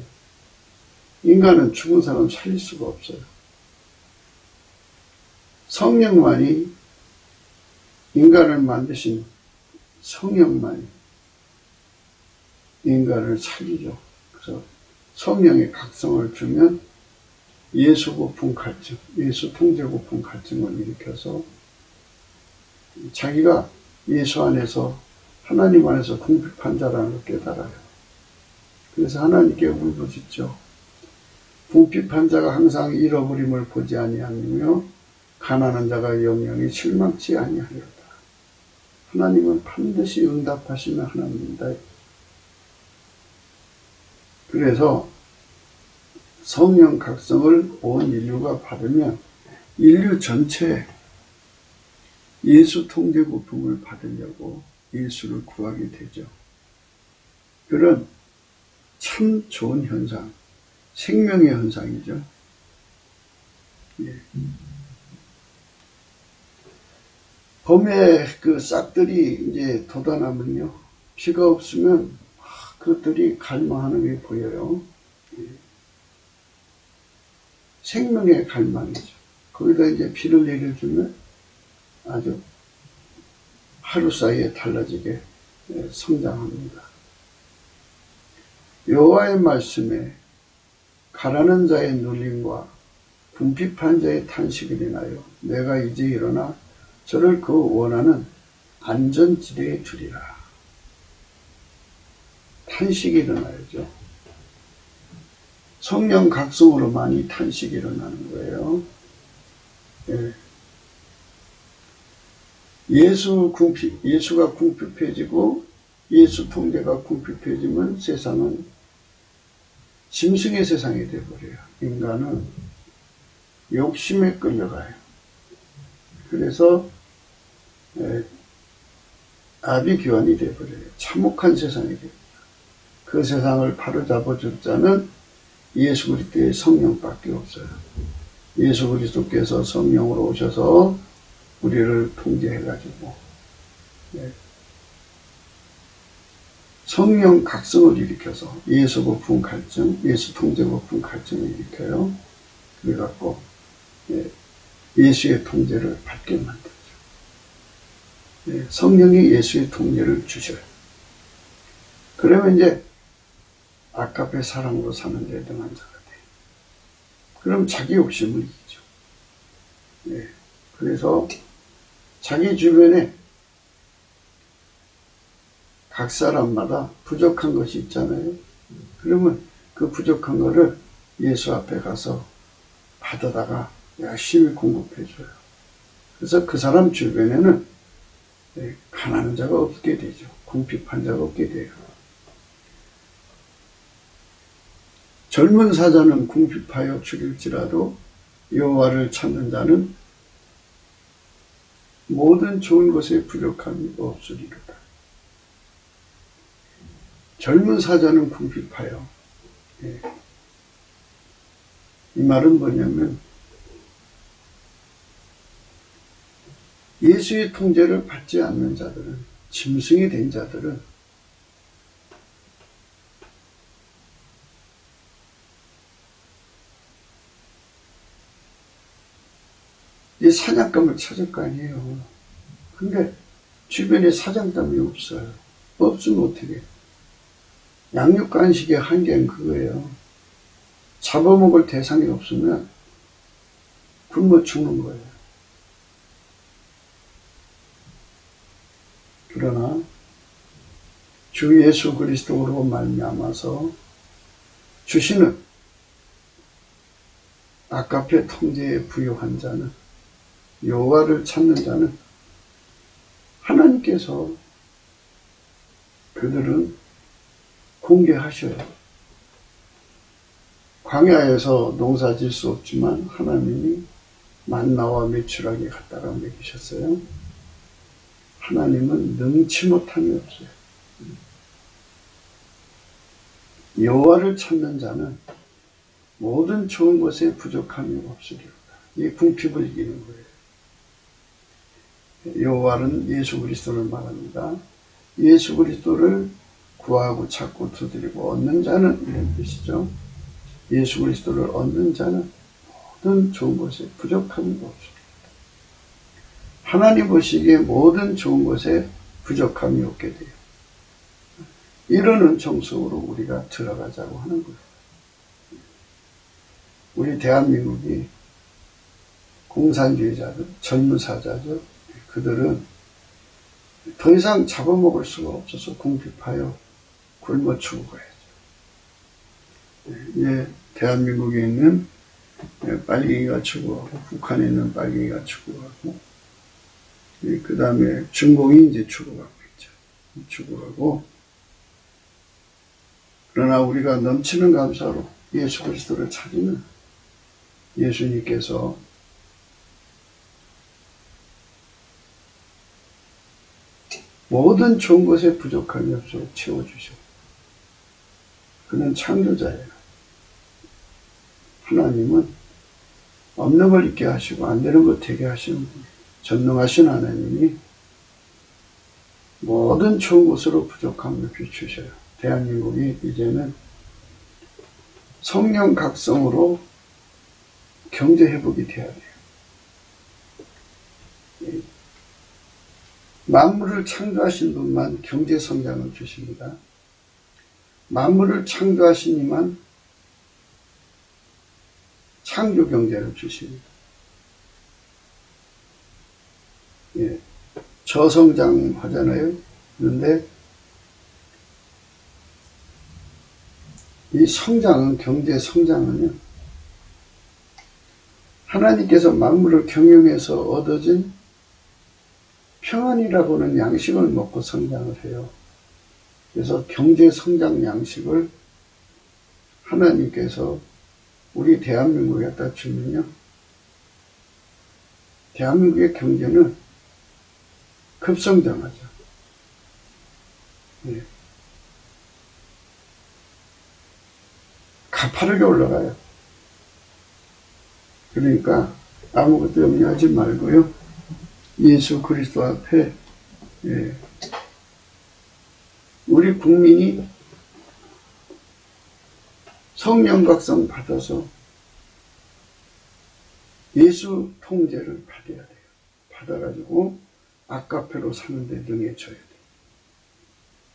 인간은 죽은 사람 살릴 수가 없어요. 성령만이 인간을 만드신 성령만이 인간을 살리죠. 그래서 성령의 각성을 주면 예수 고품 갈증, 예수 통제 고품 갈증을 일으켜서 자기가 예수 안에서 하나님 안에서 궁핍한 자라는 걸 깨달아요. 그래서 하나님께 울부짖죠. 궁핍한 자가 항상 잃어버림을 보지 아니하며 가난한 자가 영영이 실망치 아니하리로다. 하나님은 반드시 응답하시는 하나님입니다. 그래서 성령 각성을 온 인류가 받으면 인류 전체에 예수 통제 고품을 받으려고 예수를 구하게 되죠. 그런 참 좋은 현상, 생명의 현상이죠. 예. 봄에 그 싹들이 이제 돋아나면요, 비가 없으면 그것들이 갈망하는 게 보여요. 예. 생명의 갈망이죠. 거기다 이제 비를 내려주면 아주 하루 사이에 달라지게 성장합니다. 여호와의 말씀에 가라는 자의 눌림과 궁핍한 자의 탄식을 인하여 내가 이제 일어나 저를 그 원하는 안전지대에 두리라. 탄식이 일어나야죠. 성령 각성으로 많이 탄식이 일어나는 거예요. 예. 예수가 궁핍해지고 예수 통제가 궁핍해지면 세상은 짐승의 세상이 되어버려요. 인간은 욕심에 끌려가요. 그래서 아비규환이 되어버려요. 참혹한 세상이 됩니다. 그 세상을 바로잡아줄 자는 예수 그리스도의 성령밖에 없어요. 예수 그리스도께서 성령으로 오셔서 우리를 통제해가지고 성령 각성을 일으켜서 예수 고품 갈증, 예수 통제 고품 갈증을 일으켜요. 그래갖고 예수의 통제를 받게 만들죠. 성령이 예수의 통제를 주셔요. 그러면 이제 아까페 사랑으로 사는 데 등한 자가 돼요. 그럼 자기 욕심을 이기죠. 그래서 자기 주변에 각 사람마다 부족한 것이 있잖아요. 그러면 그 부족한 거를 예수 앞에 가서 받아다가 열심히 공급해줘요. 그래서 그 사람 주변에는 가난한 자가 없게 되죠. 궁핍한 자가 없게 돼요. 젊은 사자는 궁핍하여 죽일지라도 여호와를 찾는 자는 모든 좋은 것에 부족함이 없으리로다. 젊은 사자는 궁핍하여. 이 말은 뭐냐면 예수의 통제를 받지 않는 자들은, 짐승이 된 자들은 이 사냥감을 찾을 거 아니에요. 근데 주변에 사냥감이 없어요. 없으면 어떻게? 양육 간식의 한계는 그거예요. 잡아먹을 대상이 없으면 굶어 죽는 거예요. 그러나 주 예수 그리스도로 말미암아서 주시는 아까페 통제에 부유한 자는, 여호와를 찾는 자는 하나님께서 그들은 공개하셔요. 광야에서 농사 질 수 없지만 하나님이 만나와 메추라기 갖다가 먹이셨어요. 하나님은 능치 못함이 없어요. 여호와를 찾는 자는 모든 좋은 것에 부족함이 없으리로다. 이게 궁핍을 이기는 거예요. 여호와는 예수 그리스도를 말합니다. 예수 그리스도를 구하고 찾고 두드리고 얻는 자는, 이런 뜻이죠. 예수 그리스도를 얻는 자는 모든 좋은 것에 부족함이 없습니다. 하나님 보시기에 모든 좋은 것에 부족함이 없게 돼요. 이러는 정석으로 우리가 들어가자고 하는 거예요. 우리 대한민국이 공산주의자들, 젊은 사자죠. 그들은 더 이상 잡아먹을 수가 없어서 궁핍하여 굶어 죽어야죠. 예, 대한민국에 있는 빨갱이가 죽어가고, 북한에 있는 빨갱이가 죽어가고, 그 다음에 중공이 이제 죽어가고 있죠. 죽어가고, 그러나 우리가 넘치는 감사로 예수 그리스도를 찾으면 예수님께서 모든 좋은 것에 부족함이 없어 채워주셔. 그는 창조자예요. 하나님은 없는 걸 있게 하시고 안 되는 것 되게 하시는 분이에요. 전능하신 하나님이 모든 좋은 것으로 부족함을 비추셔요. 대한민국이 이제는 성령 각성으로 경제 회복이 돼야 돼요. 만물을 창조하신 분만 경제 성장을 주십니다. 만물을 창조하신 이만 창조 경제를 주십니다. 예, 저성장 하잖아요. 그런데 이 성장은, 경제 성장은요, 하나님께서 만물을 경영해서 얻어진 평안이라고 하는 양식을 먹고 성장을 해요. 그래서 경제 성장 양식을 하나님께서 우리 대한민국에 갖다 주면요, 대한민국의 경제는 급성장하죠. 예. 가파르게 올라가요. 그러니까 아무것도 염려하지 말고요, 예수 그리스도 앞에, 예, 우리 국민이 성령 각성 받아서 예수 통제를 받아야 돼요. 받아가지고 아까페로 사는데 능해져야 돼요.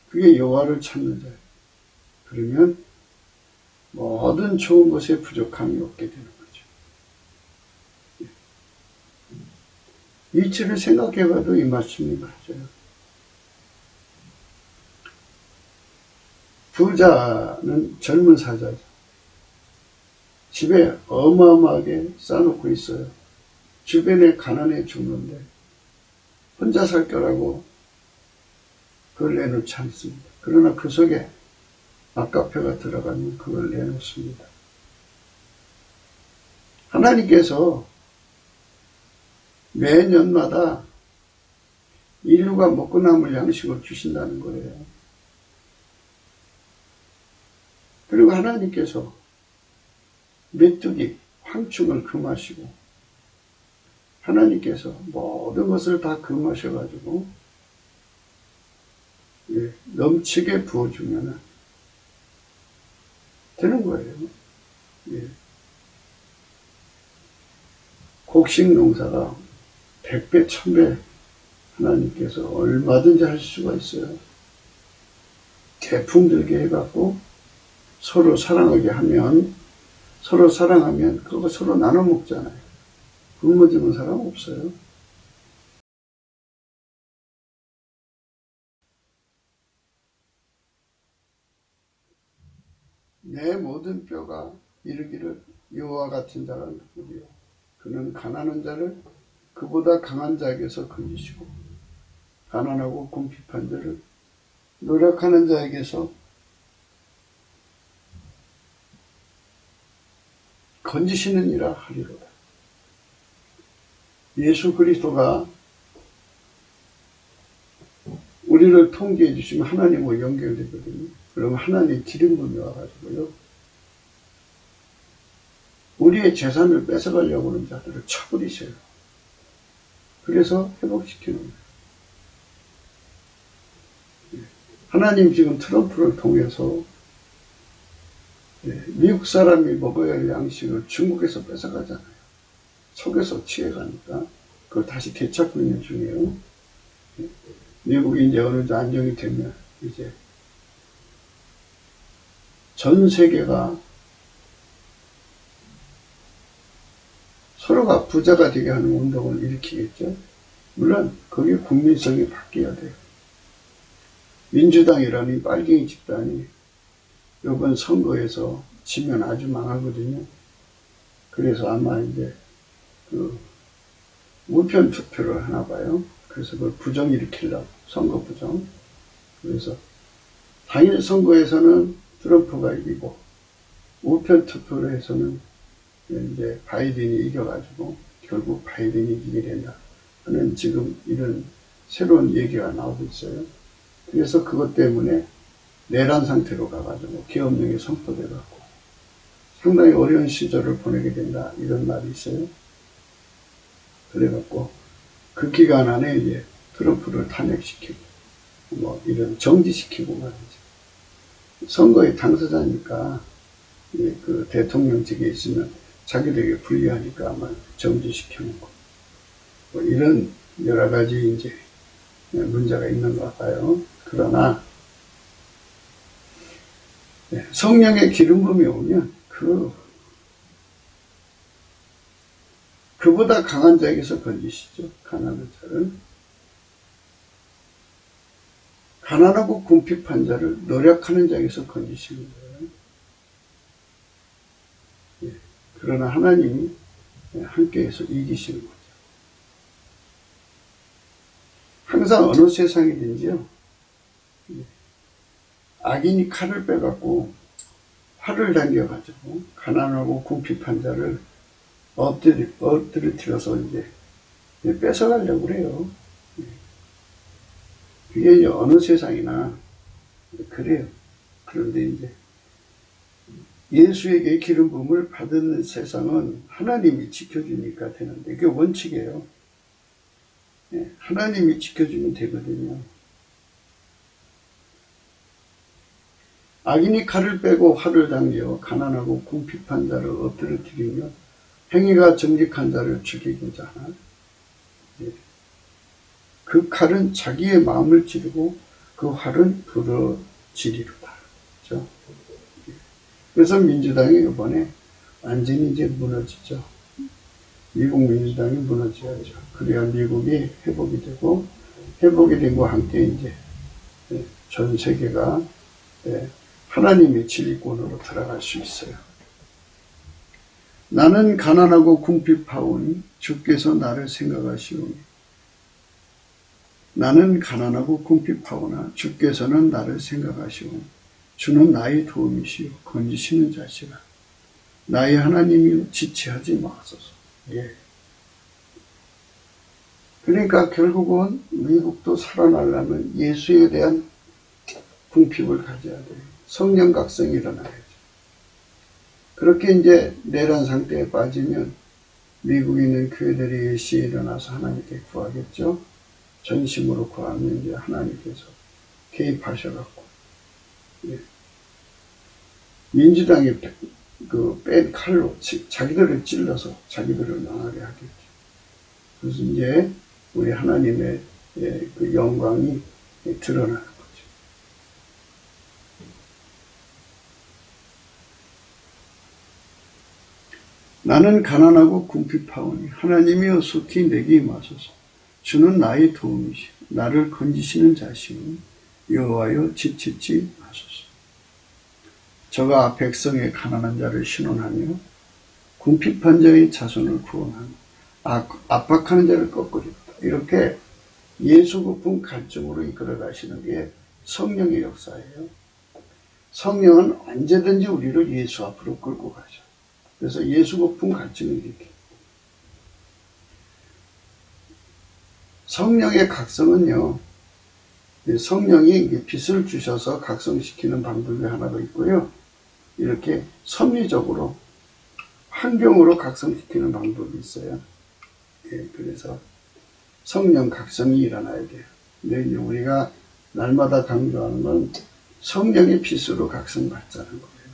그게 여호와를 찾는 자예요. 그러면 모든 좋은 것에 부족함이 없게 되는 거죠. 이치를 생각해봐도 이 말씀이 맞아요. 부자는 젊은 사자죠. 집에 어마어마하게 쌓아놓고 있어요. 주변에 가난해 죽는데 혼자 살 거라고 그걸 내놓지 않습니다. 그러나 그 속에 아까페가 들어가면 그걸 내놓습니다. 하나님께서 매년마다 인류가 먹고 남을 양식을 주신다는 거예요. 그리고 하나님께서 메뚜기, 황충을 금하시고, 하나님께서 모든 것을 다 금하셔가지고, 예, 넘치게 부어주면 되는 거예요. 예. 곡식 농사가 100배, 1000배 하나님께서 얼마든지 하실 수가 있어요. 태풍 들게 해갖고 서로 사랑하게 하면, 서로 사랑하면 그거 서로 나눠 먹잖아요. 굶어지는 사람 없어요. 내 모든 뼈가 이르기를 여호와 같은 자가 누구리요. 그는 가난한 자를 그보다 강한 자에게서 건지시고 가난하고 궁핍한 자를 노력하는 자에게서 건지시느니라 하리로다. 예수 그리스도가 우리를 통제해 주시면 하나님과 연결되거든요. 그러면 하나님 기름분이 와가지고요, 우리의 재산을 뺏어가려고 하는 자들을 쳐버리세요. 그래서 회복시키는 거예요. 하나님 지금 트럼프를 통해서 미국 사람이 먹어야 할 양식을 중국에서 뺏어가잖아요. 속에서 취해가니까 그걸 다시 되찾고 있는 중이에요. 미국이 이제 어느 정도 안정이 되면 이제 전 세계가 서로가 부자가 되게 하는 운동을 일으키겠죠. 물론 거기에 국민성이 바뀌어야 돼요. 민주당이라는 빨갱이 집단이 이번 선거에서 지면 아주 망하거든요. 그래서 아마 이제 그 우편 투표를 하나 봐요. 그래서 그걸 부정 일으키려고, 선거 부정. 그래서 당일 선거에서는 트럼프가 이기고 우편 투표를 해서는 이제 바이든이 이겨가지고 결국 바이든이 이기게 된다 하는 지금 이런 새로운 얘기가 나오고 있어요. 그래서 그것 때문에 내란 상태로 가가지고 계엄령이 선포돼갖고 상당히 어려운 시절을 보내게 된다 이런 말이 있어요. 그래갖고 그 기간 안에 이제 트럼프를 탄핵시키고 뭐 이런 정지시키고 말이죠. 선거의 당사자니까 그 대통령직에 있으면 자기들에게 불리하니까 아마 정지시켜놓고 뭐 이런 여러 가지 이제 문제가 있는 것 같아요. 그러나 성령의 기름 부음이 오면 그보다 강한 자에게서 건지시죠. 가난한 자를. 가난하고 궁핍한 자를 노력하는 자에게서 건지시는 거예요. 그러나 하나님이 함께해서 이기시는 거죠. 항상 어느 세상이든지요, 악인이 칼을 빼갖고 활을 당겨가지고 가난하고 궁핍한 자를 엎드려서 이제 뺏어가려고 그래요. 그게 이제 어느 세상이나 그래요. 그런데 이제 예수에게 기름 부음을 받은 세상은 하나님이 지켜주니까 되는데 그게 원칙이에요. 하나님이 지켜주면 되거든요. 악인이 칼을 빼고 활을 당겨 가난하고 궁핍한 자를 엎드려뜨리며 행위가 정직한 자를 죽이고자 하나. 그 칼은 자기의 마음을 찌르고 그 활은 부러지리로다. 그렇죠? 그래서 민주당이 이번에 완전히 이제 무너지죠. 미국 민주당이 무너져야죠. 그래야 미국이 회복이 되고, 회복이 된 것과 함께 이제 전 세계가 하나님의 진리권으로 들어갈 수 있어요. 나는 가난하고 궁핍하오니 주께서 나를 생각하시오니. 나는 가난하고 궁핍하오나 주께서는 나를 생각하시오니. 주는 나의 도움이시오 건지시는 자시라. 나의 하나님이여 지체하지 마소서. 예. 그러니까 결국은 미국도 살아나려면 예수에 대한 궁핍을 가져야 돼요. 성령 각성이 일어나야죠. 그렇게 이제 내란 상태에 빠지면 미국에 있는 교회들이 예시에 일어나서 하나님께 구하겠죠. 전심으로 구하면 이제 하나님께서 개입하셔갖고, 예. 민주당이 뺀 칼로 자기들을 찔러서 자기들을 망하게 하겠죠. 그래서 이제 우리 하나님의 그 영광이 드러나는 거죠. 나는 가난하고 궁핍하오니 하나님이여 속히 내게 임하소서. 주는 나의 도움이시오. 나를 건지시는 자시오. 여호와여 지치지 마소서. 저가 백성의 가난한 자를 신원하며 궁핍한 자의 자손을 구원하며 압박하는 자를 꺾으리로다. 이렇게 예수 고품 갈증으로 이끌어 가시는 게 성령의 역사예요. 성령은 언제든지 우리를 예수 앞으로 끌고 가죠. 그래서 예수 고품 갈증을 일으킵니다. 성령의 각성은요, 성령이 빛을 주셔서 각성시키는 방법이 하나 더 있고요. 이렇게 섭리적으로 환경으로 각성시키는 방법이 있어요. 그래서 성령 각성이 일어나야 돼요. 근데 이제 우리가 날마다 강조하는 건 성령의 빛으로 각성받자는 거예요.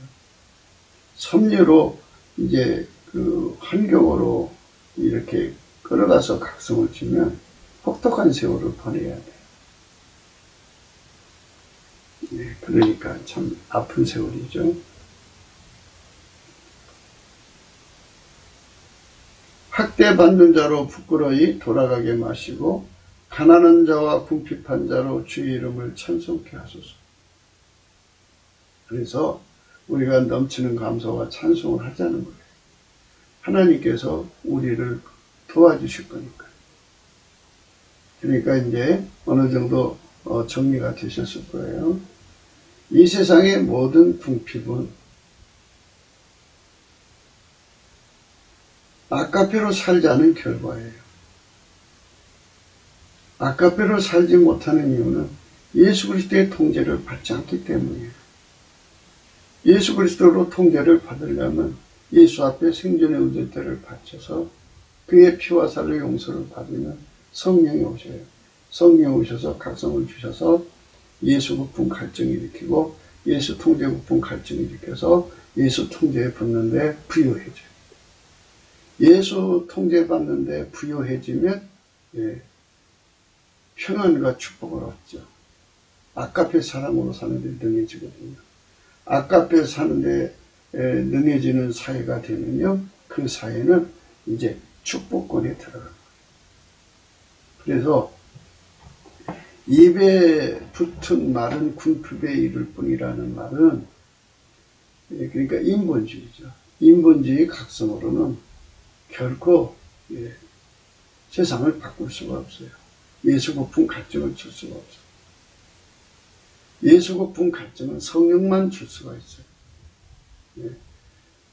섭리로 이제 그 환경으로 이렇게 끌어가서 각성을 주면 혹독한 세월을 보내야 돼요. 그러니까 참 아픈 세월이죠. 학대받는 자로 부끄러이 돌아가게 마시고 가난한 자와 궁핍한 자로 주의 이름을 찬송케 하소서. 그래서 우리가 넘치는 감사와 찬송을 하자는 거예요. 하나님께서 우리를 도와주실 거니까. 그러니까 이제 어느 정도 정리가 되셨을 거예요. 이 세상의 모든 궁핍은 아까페로 살지 않은 결과예요. 아까페로 살지 못하는 이유는 예수 그리스도의 통제를 받지 않기 때문이에요. 예수 그리스도로 통제를 받으려면 예수 앞에 생존의 의젓대를 바쳐서 그의 피와 살로 용서를 받으면 성령이 오셔요. 성령이 오셔서 각성을 주셔서 예수 고품 갈증을 일으키고 예수 통제 고품 갈증을 일으켜서 예수 통제에 붙는데 부요해져요. 예수 통제받는데 부요해지면 평안과 축복을 얻죠. 아까페 사람으로 사는데 능해지거든요. 아까페 사는데 능해지는 사회가 되면요, 그 사회는 이제 축복권에 들어갑니다. 그래서 입에 붙은 말은 궁핍에 이를 뿐이라는 말은 그러니까 인본주의죠. 인본주의 각성으로는 결코 세상을 바꿀 수가 없어요. 예수 고품 갈증을 줄 수가 없어요. 예수 고품 갈증은 성령만 줄 수가 있어요.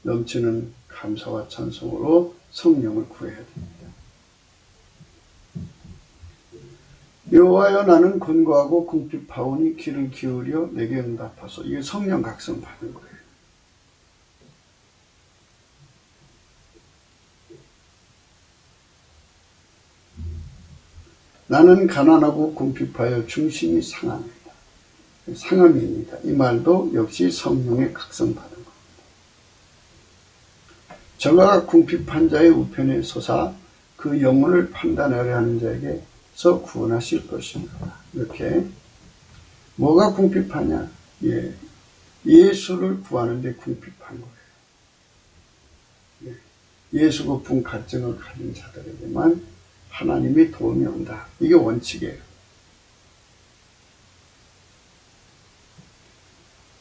넘치는 감사와 찬송으로 성령을 구해야 됩니다. 여호와여 나는 권고하고 궁핍하오니 귀를 기울여 내게 응답하소. 이게 성령 각성 받는 거예요. 나는 가난하고 궁핍하여 중심이 상합니다. 상함입니다. 이 말도 역시 성령의 각성 받은 겁니다. 저가 궁핍한 자의 우편에 서사 그 영혼을 판단하려 하는 자에게서 구원하실 것입니다. 이렇게 뭐가 궁핍하냐? 예수를 구하는 데 궁핍한 거예요. 예수 고품 갈증을 가진 자들에게만 하나님의 도움이 온다. 이게 원칙이에요.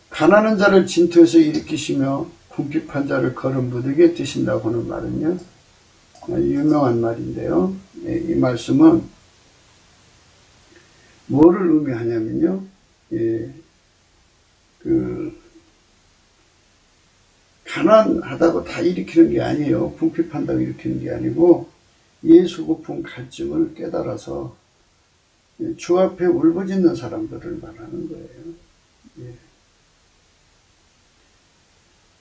가난한 자를 진토에서 일으키시며 궁핍한 자를 거름부드게 드신다고 하는 말은요, 유명한 말인데요. 이 말씀은 뭐를 의미하냐면요, 가난하다고 다 일으키는 게 아니에요. 궁핍한다고 일으키는 게 아니고 예수 고품 갈증을 깨달아서 주 앞에 울부짖는 사람들을 말하는 거예요.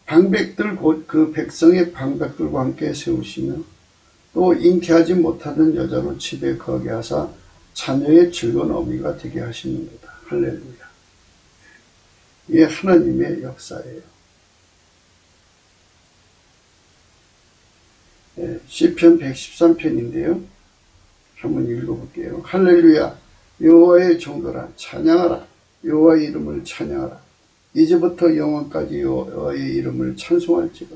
방백들 곧 그 백성의 방백들과 함께 세우시며 또 잉태하지 못하던 여자로 집에 거하게 하사 자녀의 즐거운 어미가 되게 하시는도다. 할렐루야. 이게 하나님의 역사예요. 시편 113편인데요. 한번 읽어볼게요. 할렐루야, 여호와의 종들아 찬양하라. 여호와의 이름을 찬양하라. 이제부터 영원까지 여호와의 이름을 찬송할지어다.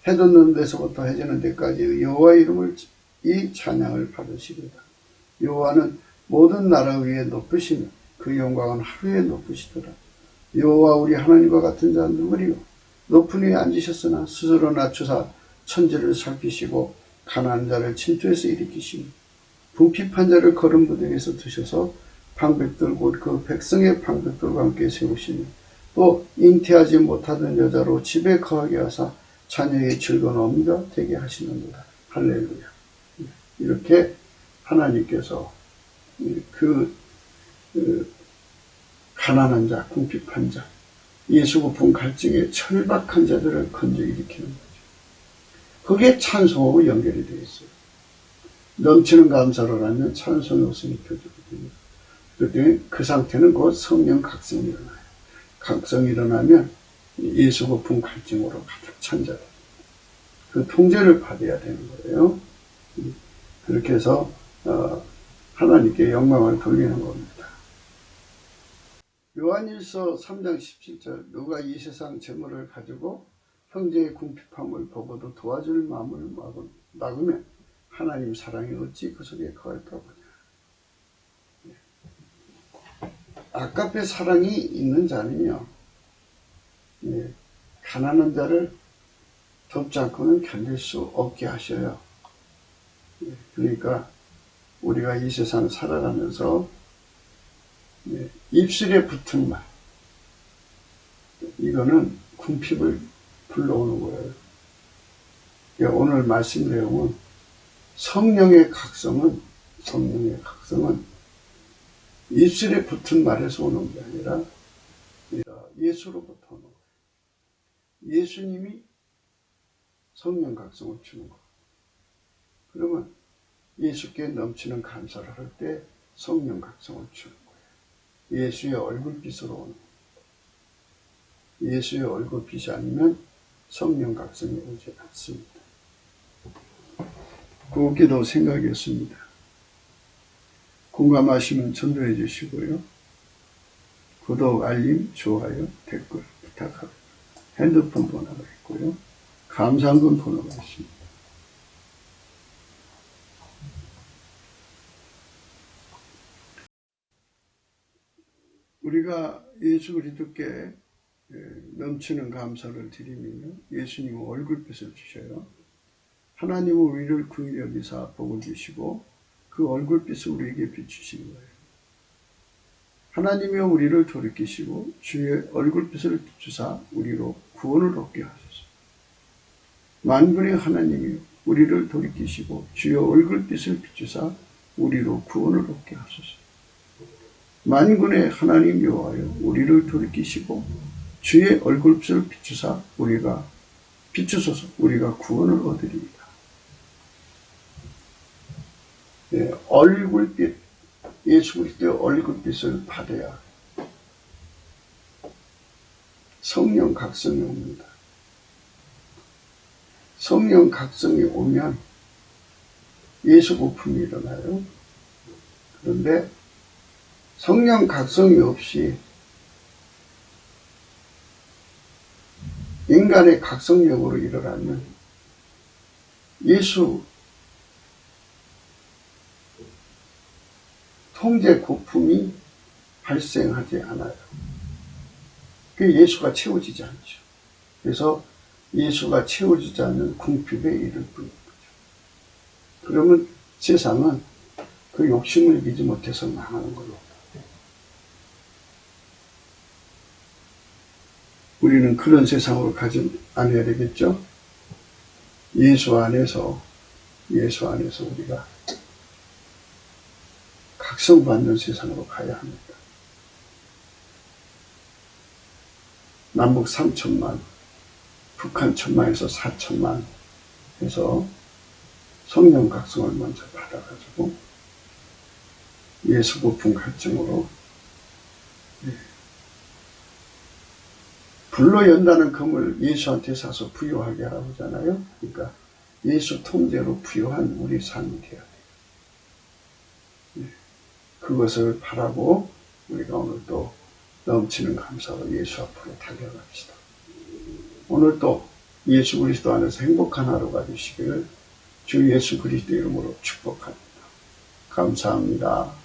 해 돋는 데서부터 해지는 데까지 여호와의 이름을 이 찬양을 받으시리다. 여호와는 모든 나라 위에 높으시며 그 영광은 하루에 높으시더라. 여호와 우리 하나님과 같은 자 누구리요? 높은 위에 앉으셨으나 스스로 낮추사 천지를 살피시고 가난한 자를 침투해서 일으키시니 궁핍한 자를 거름부들에서 드셔서 방백들 곧 그 백성의 방백들과 함께 세우시니 또 잉태하지 못하던 여자로 집에 거하게 하사 자녀의 즐거운 어미가 되게 하시는도다. 할렐루야. 이렇게 하나님께서 가난한 자, 궁핍한 자, 예수 고품 갈증에 철박한 자들을 건져 일으키는 거죠. 그게 찬송하고 연결이 되어 있어요. 넘치는 감사를 하면 찬송의 웃음이 펴지거든요. 그랬더니 그 상태는 곧 성령 각성이 일어나요. 각성이 일어나면 예수 고품 갈증으로 가득 찬 자들, 그 통제를 받아야 되는 거예요. 그렇게 해서 하나님께 영광을 돌리는 겁니다. 요한일서 3장 17절, 누가 이 세상 재물을 가지고 형제의 궁핍함을 보고도 도와줄 마음을 막으면 하나님 사랑이 어찌 그 속에 거할까 보냐. 아까페 사랑이 있는 자는요, 가난한 자를 돕지 않고는 견딜 수 없게 하셔요. 그러니까 우리가 이 세상 살아가면서 입술에 붙은 말, 이거는 궁핍을 불러오는 거예요. 그러니까 오늘 말씀 내용은 성령의 각성은 입술에 붙은 말에서 오는 게 아니라 예수로부터 오는 거예요. 예수님이 성령 각성을 주는 거예요. 그러면 예수께 넘치는 감사를 할 때 성령 각성을 주는 거예요. 예수의 얼굴빛으로 오는 겁니다. 예수의 얼굴빛이 아니면 성령 각성이 오지 않습니다. 곱게도 생각했습니다. 공감하시면 전도해 주시고요. 구독, 알림, 좋아요, 댓글 부탁합니다. 핸드폰 번호가 있고요. 감사한금 번호가 있습니다. 우리가 예수 그리스도께 넘치는 감사를 드리면요, 예수님은 얼굴빛을 주셔요. 하나님은 우리를 긍휼히 여기사 복을 주시고 그 얼굴빛을 우리에게 비추시는 거예요. 하나님이여 우리를 돌이키시고 주의 얼굴빛을 비추사 우리로 구원을 얻게 하소서. 만군의 하나님이여 우리를 돌이키시고 주의 얼굴빛을 비추사 우리로 구원을 얻게 하소서. 만군의 하나님 여호와여 우리를 돌이키시고 주의 얼굴빛을 비추사 비추소서. 우리가 구원을 얻으리이다. 얼굴빛, 예수 그리스도의 얼굴빛을 받아야 성령 각성이 옵니다. 성령 각성이 오면 예수 고품이 일어나요. 그런데 성령 각성이 없이 인간의 각성력으로 일어나면 예수 통제 고품이 발생하지 않아요. 그 예수가 채워지지 않죠. 그래서 예수가 채워지지 않는 궁핍에 이를 뿐인 거죠. 그러면 세상은 그 욕심을 이기지 못해서 망하는 거예요. 우리는 그런 세상으로 가지 않아야 되겠죠? 예수 안에서 우리가 각성받는 세상으로 가야 합니다. 남북 3천만, 북한 1,000만에서 4천만 해서 성령 각성을 먼저 받아가지고 예수 고품 갈증으로 불로 연다는 금을 예수한테 사서 부여하게 하잖아요. 그러니까 예수 통제로 부여한 우리 삶이 되어야 돼요. 그것을 바라고 우리가 오늘 또 넘치는 감사로 예수 앞으로 달려갑시다. 오늘 또 예수 그리스도 안에서 행복한 하루가 되시기를 주 예수 그리스도 이름으로 축복합니다. 감사합니다.